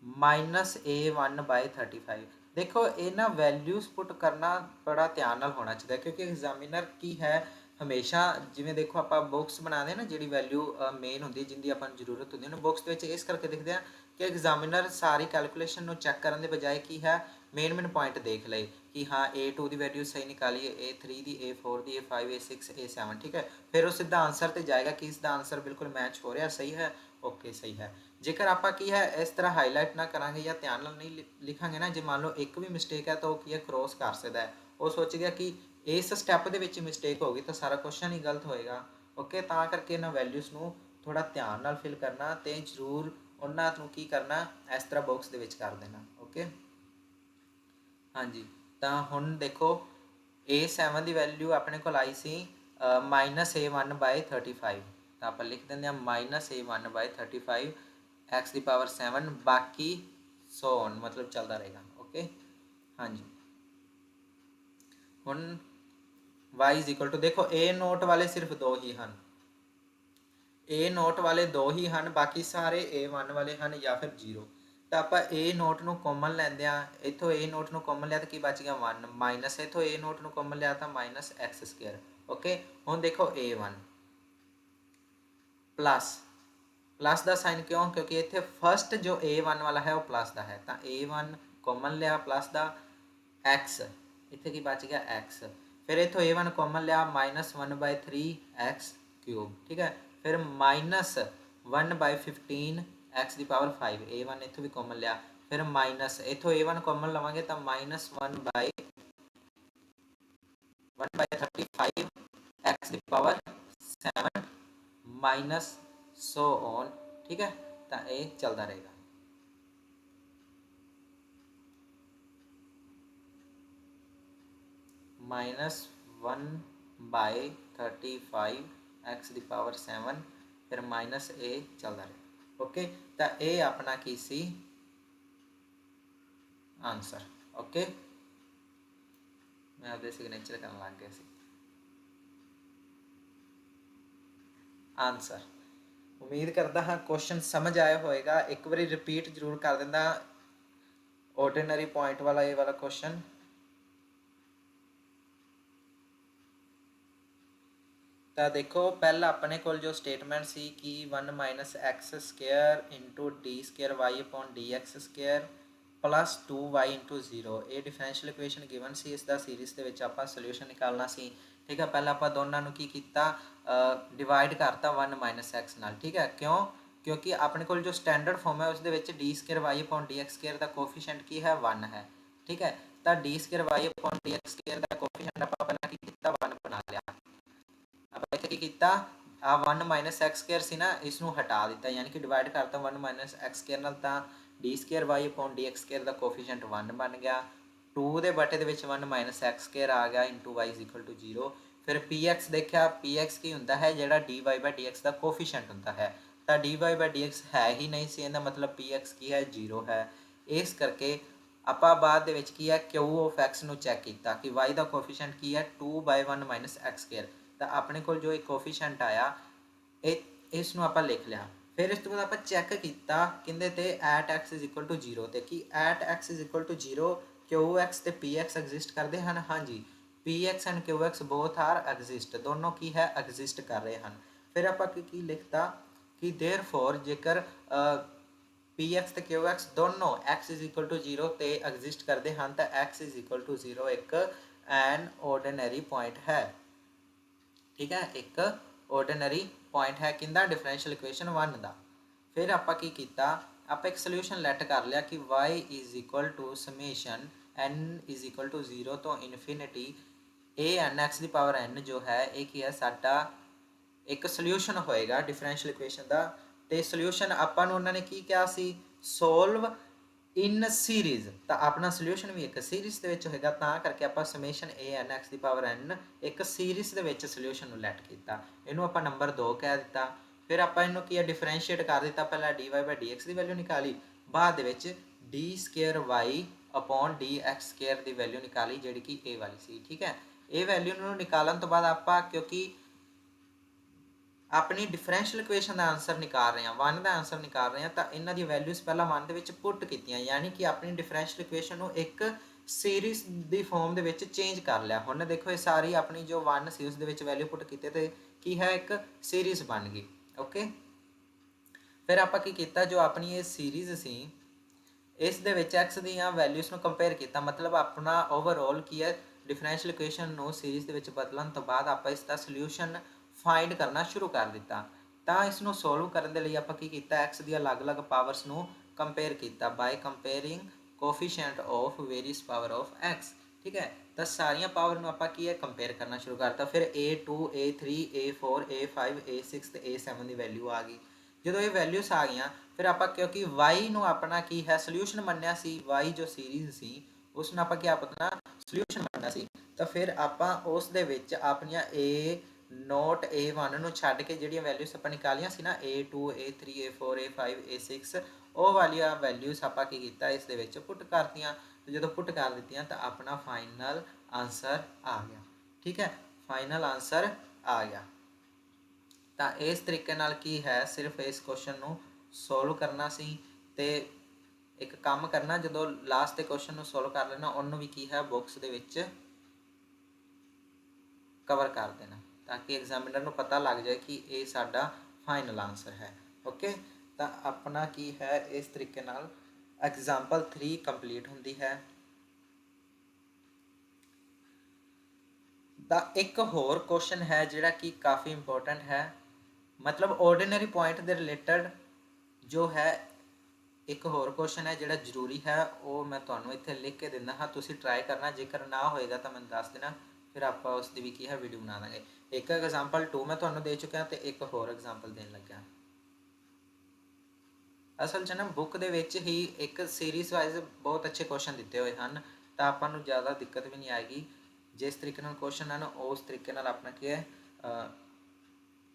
-a1/35। देखो ये ना वैल्यूज़ पुट करना बड़ा ध्यान नाल होना चाहिए, क्योंकि एग्जामिनर की है हमेशा जिमें देखो आप बुक्स बनाते हैं ना, जी वैल्यू मेन होंगी जिनकी अपन जरूरत होती है बुक्स के इस करके देखते हैं कि एग्जामिनर सारी कैलकुलेशन चैक करने के बजाय की है मेन मेन पॉइंट देख ले कि हाँ a2 की वैल्यू सही निकाली है, a3 की, a4 की, a5, a6, a7, ठीक है। फिर वो सीधा आंसर तो जाएगा कि इसका आंसर बिल्कुल मैच हो रहा सही है, ओके सही है। जेकर आप की है इस तरह हाईलाइट ना करांगे या ध्यान नाल नहीं लिखांगे ना, जे मान लो एक भी मिसटेक है तो की है क्रॉस कर सकता है, वो सोच गया कि इस स्टैप दे विच मिसटेक होगी तो सारा क्वेश्चन ही गलत होएगा। ओके, तां करके इन्हां वैल्यूज़ नूं थोड़ा ध्यान नाल फिल करना ते जरूर उन्हां नूं की करना इस तरह बॉक्स दे विच कर देना। ओके हाँ जी, तो हुण देखो A7 की वैल्यू अपने को आई सी -A1/35, तो आप लिख देंगे -A1/35 x की पावर 7, बाकी सो ऑन मतलब चलता रहेगा। ओके हाँ जी, हुण y इक्वल टू देखो A नोट वाले सिर्फ दो ही हैं, A नोट वाले दो ही हैं, बाकी सारे A1 वाले हैं या फिर 0। तो आप A नोट ਨੂੰ कॉमन ਲੈਂਦੇ ਆ, इथों A नोट ਨੂੰ कॉमन लिया तो की बच गया 1 माइनस इथों A नोट ਨੂੰ कॉमन लिया तो -x²। ओके हुण देखो A1 प्लस का साइन क्यों, क्योंकि इतने फस्ट जो A1 वाला है वो प्लस का है, तो A1 कॉमन लिया प्लस का x, इतने की बच गया x, फिर इतों A1 कॉमन लिया -1/3x³, ठीक है, फिर -1/15 x की पावर 5, A1 इतों भी कॉमन लिया, फिर माइनस इतों A1 कॉमन लवेंगे तो -1/35 x की पावर 7 माइनस सो ऑन, ठीक है, तो ये चलता रहेगा। -1/35 x की पावर 7 फिर माइनस ए चलता रहेगा। ओके, तो ये अपना की सी आंसर। ओके मैं आपके सिग्नेचर करने लग गया सी आंसर। उम्मीद करता हाँ क्वेश्चन समझ आया होएगा, एक बार रिपीट जरूर कर देना ऑर्डिनरी पॉइंट वाला ये वाला क्वेश्चन। तो देखो पहला अपने को जो स्टेटमेंट सी कि 1 - x² into d²y/dx² plus 2y into 0, ये डिफरेंशियल इक्वेशन गिवन सी, इसका सीरीज़ के विच आपां सोल्यूशन निकालना सी। ठीक है, पहले आपां दोनों नूं की कीता डिवाइड करता 1 - x नाल। ठीक है, क्यों, क्योंकि अपने को जो स्टैंडर्ड फॉर्म है उसके d²y/dx² का कोफिशिएंट की है 1 है। ठीक है, तो d²y/dx² का कोफिशिएंट आपां पहला की कीता 1 बना लिया, ਆਪਾਂ ਇੱਥੇ ਕੀ ਕੀਤਾ ਆ 1 - x² ਸੀ ਨਾ, ਇਸ ਨੂੰ ਹਟਾ ਦਿੱਤਾ, ਯਾਨੀ ਕਿ ਡਿਵਾਈਡ ਕਰਤਾ 1 - x² ਨਾਲ, ਤਾਂ d²y/dx² ਦਾ ਕੋਫੀਸ਼ੀਐਂਟ 1 ਬਣ ਗਿਆ। 2 ਦੇ ਬਟੇ ਦੇ ਵਿੱਚ 1 - x² ਆ ਗਿਆ ਇੰਟੂ y = 0। ਫਿਰ px ਦੇਖਿਆ, px ਕੀ ਹੁੰਦਾ ਹੈ, ਜਿਹੜਾ dy/dx ਦਾ ਕੋਫੀਸ਼ੀਐਂਟ ਹੁੰਦਾ ਹੈ, ਤਾਂ dy/dx ਹੈ ਹੀ ਨਹੀਂ ਸੀ, ਇਹਦਾ ਮਤਲਬ px ਕੀ ਹੈ 0 ਹੈ। ਇਸ ਕਰਕੇ ਆਪਾਂ ਬਾਅਦ ਦੇ ਵਿੱਚ ਕੀ ਹੈ q(x) ਨੂੰ ਚੈੱਕ ਕੀਤਾ ਕਿ y ਦਾ ਕੋਫੀਸ਼ੀਐਂਟ ਕੀ ਹੈ 2/1 - x², ਤਾਂ ਆਪਣੇ ਕੋਲ ਜੋ ਇੱਕ ਕੋਫੀਸ਼ੀਐਂਟ ਆਇਆ ਇਸ ਨੂੰ ਆਪਾਂ ਲਿਖ ਲਿਆ। ਫਿਰ ਇਸ ਤੋਂ ਬਾਅਦ ਆਪਾਂ ਚੈੱਕ ਕੀਤਾ ਕਹਿੰਦੇ ਤੇ @x = 0 ਤੇ ਕਿ @x = 0 qx ਤੇ px ਐਗਜ਼ਿਸਟ ਕਰਦੇ ਹਨ। ਹਾਂਜੀ, px and qx both are exist, ਦੋਨੋਂ ਕੀ ਹੈ ਐਗਜ਼ਿਸਟ ਕਰ ਰਹੇ ਹਨ। ਫਿਰ ਆਪਾਂ ਕੀ ਲਿਖਤਾ ਕਿ ਦੇਅਰਫੋਰ ਜੇਕਰ px ਤੇ qx ਦੋਨੋਂ x = 0 ਤੇ ਐਗਜ਼ਿਸਟ ਕਰਦੇ ਹਨ ਤਾਂ x = 0 ਇੱਕ ਐਨ ਆਰਡੀਨਰੀ ਪੁਆਇੰਟ ਹੈ। ठीक है, एक ऑर्डिनरी पॉइंट है कि डिफरेंशियल इक्वेशन 1 का। फिर आप आप एक सोल्यूशन लैट कर लिया कि y = समेशन n = 0 तो इनफिनिटी a(n)x की पावर n जो है एक ही है साडा एक सोल्यूशन होएगा डिफरेंशियल इक्वेशन का। तो सोल्यूशन आपां नूं उन्होंने की कहा सी सोल्व इन सीरीज़, तो अपना सोल्यूशन भी एक सीरीज़ के होगा, तो करके आप समेशन a(n)x की पावर n एक सीरीज़ के सोल्यूशन लैट किया, इनू आप नंबर 2 कह दिता। फिर आप इनू की डिफरेंशिएट कर दिता, पहला dy/dx की वैल्यू निकाली, बाद d²y/dx² की वैल्यू निकाली जी कि a वाली सी। ठीक है, ये वैल्यू निकालन तो बाद आप क्योंकि अपनी डिफरेंशियल इक्वेशन का आंसर निकाल रहे हैं, 1 का आंसर निकाल रहे हैं, तो इन्हों की वैल्यूज़ पहला 1 के पुट की, यानी कि अपनी डिफरेंशियल इक्वेशन को एक सीरीज़ की फॉर्म के चेंज कर लिया। हुण देखो ये सारी अपनी जो 1 सी उस वैल्यू पुट की तो की है एक सीरीज़ बन गई। ओके, फिर आप किया जो अपनी ये सीरीज़ सी इस एक्स दियाँ वैल्यूज़ को कंपेयर किया, मतलब अपना ओवरऑल की है डिफरेंशियल इक्वेशन को सीरीज़ के बदलन तो बाद आप इसका सोल्यूशन फाइंड करना शुरू कर दिता। ਤਾਂ ਇਸ ਨੂੰ ਸੋਲਵ ਕਰਨ ਦੇ ਲਈ ਆਪਾਂ ਕੀ ਕੀਤਾ, x ਦੀਆਂ ਅਲੱਗ-ਅਲੱਗ ਪਾਵਰਸ ਨੂੰ ਕੰਪੇਅਰ ਕੀਤਾ by comparing coefficient of various power of x। ठीक है, तो सारिया पावर में आप की है कंपेयर करना शुरू करता। फिर A2 A3 A4 A5 A6 तो A7 की वैल्यू आ गई। जो ये वैल्यूस आ गई फिर आप क्योंकि y नू अपना की है सोल्यूशन मन्निया सी, y जो सीरीज सी उसने आप क्या अपना सोल्यूशन मन्निया सी, तो फिर आप उस दे विच अपनिया A0 A1 नू छड्ड के जिहड़ियां वैल्यूस आप निकालियां सी ना A2 A3 A4 A5 A6 वो वाली वैल्यूस आप की कीता इस दे विच पुट करतियां। तो जो पुट कर दी तो अपना फाइनल आंसर आ गया। ठीक है, फाइनल आंसर आ गया। तो इस तरीके नाल की है सिर्फ इस क्वेश्चन नू सोल्व करना सी ते एक काम करना जो लास्ट के क्वेश्चन नू सोल्व कर लेना उन्होंने भी की है बुक्स दे विच कवर कर देना ताकि एग्जामिनर नू पता लग जाए कि ये साडा फाइनल आंसर है। ओके, तो अपना की है इस तरीके नाल एग्जाम्पल 3 कंप्लीट होंदी है। दा एक होर क्वेश्चन है जिहड़ा कि काफ़ी इंपॉर्टेंट है, मतलब ऑर्डिनरी पॉइंट के रिलेटेड जो है एक होर क्वेश्चन है जिहड़ा जरूरी है वो मैं तुहानूं इत्थे लिख के दिंदा हाँ, तुसीं ट्राई करना, जेकर ना होएगा तो मैनूं दस देना, फिर आप उसकी भी की है वीडियो बना देंगे। एक एग्जाम्पल 2 मैं तुहानूं दे चुका तो एक होर एग्जाम्पल देन लग्या। असल च ना बुक दे विच ही एक सीरीज़ वाइज बहुत अच्छे क्वेश्चन दिते हुए हैं, तो आपां नूं ज़्यादा दिक्कत भी नहीं आएगी। जिस तरीके नाल क्वेश्चन है ना उस तरीके नाल अपना की है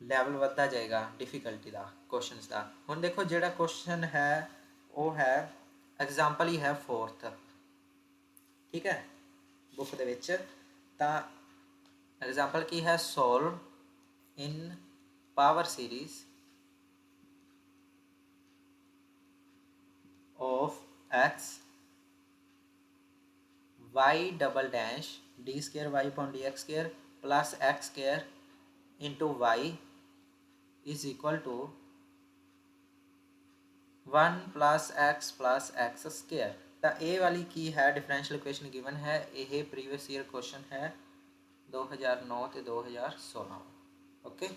लैवल वधदा जाएगा डिफिकल्टी का क्वेश्चन का। हुण देखो जिहड़ा क्वेश्चन है वो है एग्जाम्पल ही है 4th। ठीक है, बुक दे विच तां एग्जाम्पल की है solve in power series of x y double dash d square y upon dx square plus x square into y is equal to 1 plus x square। तो ये वाली की है डिफरेंशियल इक्वेशन गिवन है, ये प्रीवियस ईयर क्वेश्चन है 2009 ते 2016। Okay,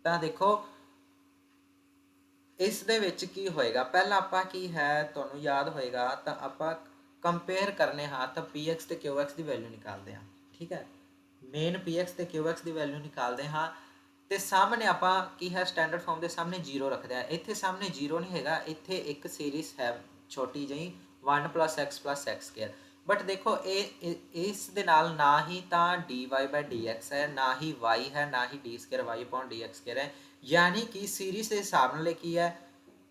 तो देखो इस दे विच की होएगा, पहला आपां की है तुहानूं याद होएगा तो आपां कंपेयर करने हाँ तो px ते qx की वैल्यू निकालते हैं। ठीक है, मेन px ते qx की वैल्यू निकालते हाँ तो सामने आपां की है स्टैंडर्ड फॉर्म के सामने 0 रखते हैं। इत्थे सामने 0 नहीं हैगा, इत्थे एक सीरीज़ है छोटी जी 1 plus x square। बट देखो इस दे नाल ना ही तो dy by dx है, ना ही y है, ना ही d square y upon dx square है, यानी कि सीरीज़ के हिसाब नाल की है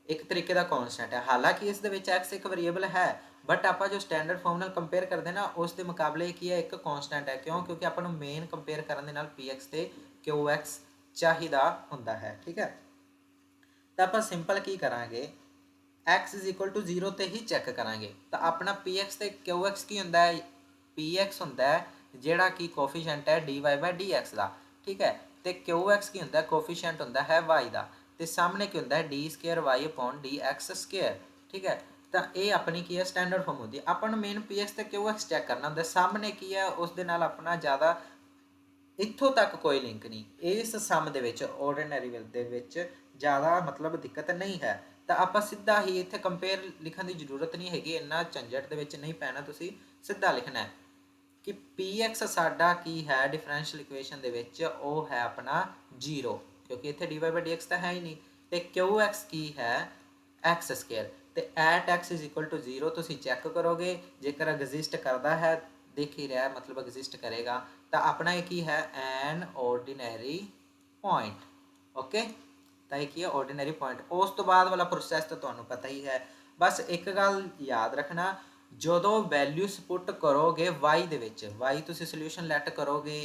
एक तरीके का कॉन्सटेंट है। हालांकि इस दे विच x एक वेरीएबल है बट आप जो स्टैंडर्ड फॉर्म नाल कंपेयर करते हैं ना उस दे मुकाबले की है एक कॉन्सटेंट है। क्यों? क्योंकि आपको मेन कंपेयर करने दे नाल px ते qx चाहिदा हुंदा है। ठीक है, तो आप सिंपल की करांगे x इज इक्वल टू 0 ते ही चैक करांगे। तो अपना px ते qx की हुंदा है, px हुंदा है जिहड़ा कि कोफिशिएंट है dy by dx का। ठीक है, तो qx की हुंदा कोफिशिएंट हुंदा है y का, तो सामने की हुंदा है d square y upon dx square. ठीक है, तो ये अपनी की है स्टैंडर्ड फॉर्म होती है। अपन मेन px ते qx चैक करना होंदा, सामने की है उस दे नाल अपना ज़्यादा इत्थों तक कोई लिंक नहीं, इस सम दे विच ऑर्डिनरी दे विच ज़्यादा मतलब दिक्कत नहीं है। तो आप सीधा ही इत्थे कंपेयर लिखण की जरूरत नहीं हैगी, इन्ना झंझट दे विच नहीं पैना, तुसीं सीधा लिखना है कि px साडा की है डिफरेंशियल इक्वेशन दे विच वो है अपना 0 क्योंकि इत्थे dy by dx तो है ही नहीं, तो qx की है x स्क्वायर, तो at x is equal to 0 तुसीं चैक करोगे, जेकर एग्जिस्ट करता है दिख ही रहा है मतलब एग्जिस्ट करेगा तो अपना एक ही है एन ऑर्डिनरी पॉइंट। ओके, तो एक ही है ऑर्डिनरी पॉइंट। उस तो बाद वाला प्रोसैस तो तुहानूं पता ही है। बस एक गल याद रखना, जो वैल्यूज पुट करोगे वाई दे विच वाई तुसीं सोल्यूशन लैट करोगे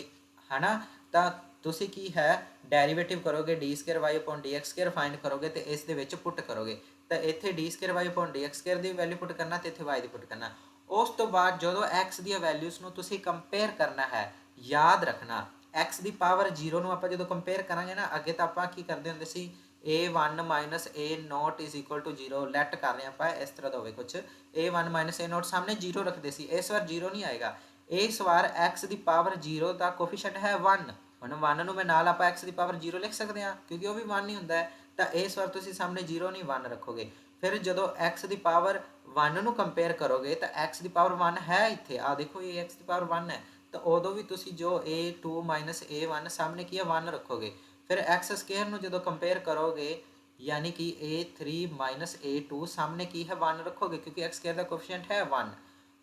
है ना, तो तुसीं की है डेरीवेटिव करोगे d square y upon D x square find करोगे तो इस दे विच पुट करोगे, तो इत्थे d square y upon D x square की वैल्यू पुट करना तो इत्थे वाई की पुट करना। उस तो बाद जो एक्स दी वैल्यूज नूं तुसीं कंपेयर करना है, याद रखना एक्स की पावर 0 नूं आपां जदों कंपेयर करांगे ना अगे तो आपां की करदे हुंदे सी a1 minus a0 is equal to 0 let कर रहे हैं आप इस तरह का होवे कुछ a1 माइनस a0 सामने 0 रखते सी, इस बार 0 नहीं आएगा, इस बार x की पावर 0 का कोफिशिएंट है 1 ਹੁਣ 1 ਨੂੰ ਮੈਂ ਨਾਲ ਆਪਾਂ x ਦੀ ਪਾਵਰ 0 ਲਿਖ ਸਕਦੇ ਹਾਂ ਕਿਉਂਕਿ ਉਹ ਵੀ 1 ਹੀ ਹੁੰਦਾ ਹੈ। ਤਾਂ ਇਸ ਵਾਰ ਤੁਸੀਂ ਸਾਹਮਣੇ 0 ਨਹੀਂ 1 ਰੱਖੋਗੇ। ਫਿਰ ਜਦੋਂ x ਦੀ ਪਾਵਰ 1 ਨੂੰ ਕੰਪੇਅਰ ਕਰੋਗੇ ਤਾਂ x ਦੀ ਪਾਵਰ 1 ਹੈ ਇੱਥੇ, ਆ ਦੇਖੋ ਇਹ x ਦੀ ਪਾਵਰ 1 ਹੈ, ਤਾਂ ਉਦੋਂ ਵੀ ਤੁਸੀਂ ਜੋ a2 ਮਾਈਨਸ a1 ਸਾਹਮਣੇ ਕੀ ਹੈ 1 ਰੱਖੋਗੇ। ਫਿਰ x ਸਕੁਅਰ ਨੂੰ ਜਦੋਂ ਕੰਪੇਅਰ ਕਰੋਗੇ यानी कि a3 माइनस a2 सामने की है 1 रखोगे क्योंकि x स्क्वायर का कोफिशिएंट है 1।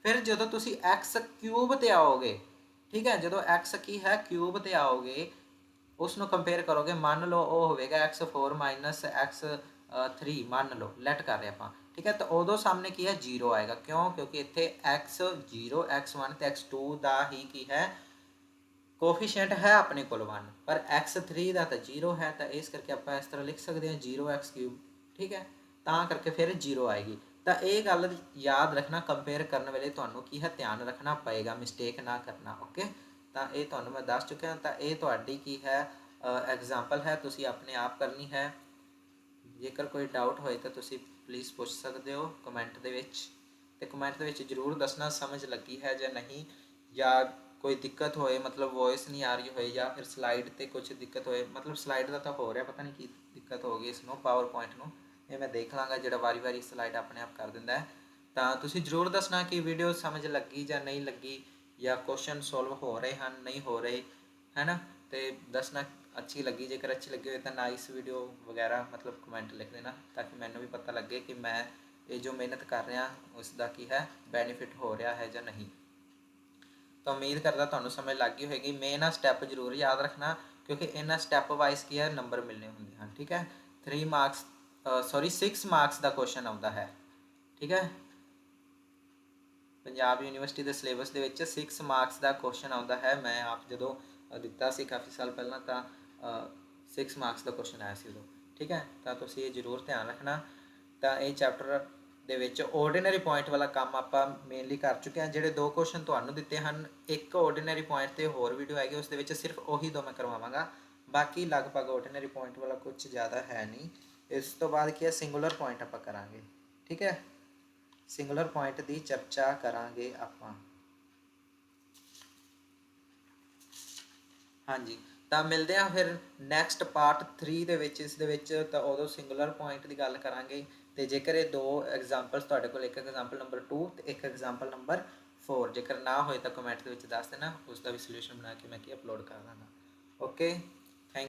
फिर जो तुसी x क्यूब ते आओगे, ठीक है, जो x की है क्यूब ते आओगे उसनों कंपेयर करोगे, मान लो वो होगा x4 माइनस x3 मान लो लेट कर रहे हैं, ठीक है, तो उदों सामने की है 0 आएगा। क्यों? क्योंकि इतने x0 x1 तो x2 का ही की है कोफिशिएंट है अपने को 1 पर x3 का तो 0 है, तो इस करके आप इस तरह लिख सकते हैं 0x3, ठीक है, तो करके फिर 0 आएगी। तो ये गल याद रखना, कंपेयर करने वेले तुहानू की है ध्यान रखना पएगा, मिसटेक ना करना। ओके, तो ये तुहानू मैं दस चुकिया। तो ये तुहाडी की है एग्जाम्पल है, तुसी अपने आप करनी है। जेकर कोई डाउट होए तो तुसी प्लीज़ पूछ सकते हो कमेंट दे विच, ते कमेंट दे विच जरूर दसना समझ लगी है या नहीं, या कोई दिक्कत होए मतलब वॉइस नहीं आ रही होए, या फिर स्लाइड ते कुछ दिक्कत होए, मतलब स्लाइड का तो हो रहा, पता नहीं की दिक्कत होगी इसनों पावर पॉइंट नूं, ये मैं देख लाँगा जो वारी वारी स्लाइड अपने आप कर दिंदा है। तो तुसी जरूर दसना कि वीडियो समझ लगी या नहीं लगी, या क्वेश्चन सॉल्व हो रहे हैं नहीं हो रहे, है ना, तो दसना अच्छी लगी। जेकर अच्छी लगी हो तो नाइस वीडियो वगैरह मतलब कमेंट लिख देना, ताकि मैंने भी पता लगे कि मैं ये जो मेहनत कर रहा उसका की है बेनीफिट हो रहा है या नहीं। तो उम्मीद करता तुहानू समझ लग गई होगी। मेन स्टैप जरूर याद रखना क्योंकि इन्हें स्टैप वाइज की है नंबर मिलने होंगे हैं, ठीक है। 3 मार्क्स सॉरी 6 मार्क्स का क्वेश्चन आता है, ठीक है। पंजाब यूनिवर्सिटी के सिलेबस के 6 मार्क्स का क्वेश्चन आता है। मैं आप जो दिता सी काफ़ी साल पहला, तो 6 मार्क्स का क्वेश्चन आया उदों, ठीक है। तो तुम ये जरूर ध्यान रखना। तो ये चैप्टर ਦੇ ऑर्डीनरी पॉइंट वाला काम आप मेनली कर चुके हैं। ਜਿਹੜੇ 2 क्वेश्चन ਤੁਹਾਨੂੰ ਦਿੱਤੇ ਹਨ, एक ऑर्डीनरी पॉइंट ਤੇ होर वीडियो आएगी, उस ਦੇ सिर्फ ਉਹੀ 2 मैं करवावांगा, बाकी लगभग ऑर्डीनरी पॉइंट वाला कुछ ज़्यादा है नहीं। इस तो बाद की है सिंगुलर पॉइंट आप करांगे, ठीक है, सिंगुलर पॉइंट की चर्चा करांगे आप। हाँ जी, तो मिलते हैं फिर नैक्सट पार्ट 3 ਦੇ ਵਿੱਚ। ਇਸ ਦੇ ਵਿੱਚ ਤਾਂ ਉਦੋਂ ਸਿੰਗੂਲਰ ਪੁਆਇੰਟ ਦੀ ਗੱਲ ਕਰਾਂਗੇ। ਤੇ ਜੇਕਰ ਇਹ 2 ਐਗਜ਼ਾਮਪਲਸ ਤੁਹਾਡੇ ਕੋਲ, ਇੱਕ ਐਗਜ਼ਾਮਪਲ ਨੰਬਰ 2 ਤੇ ਇੱਕ ਐਗਜ਼ਾਮਪਲ ਨੰਬਰ 4 ਜੇਕਰ ਨਾ ਹੋਏ ਤਾਂ ਕਮੈਂਟ ਦੇ ਵਿੱਚ ਦੱਸ ਦੇਣਾ, ਉਸ ਦਾ ਵੀ ਸੋਲੂਸ਼ਨ ਬਣਾ ਕੇ ਮੈਂ ਕੀ ਅਪਲੋਡ ਕਰ ਦਾਂਗਾ। ਓਕੇ।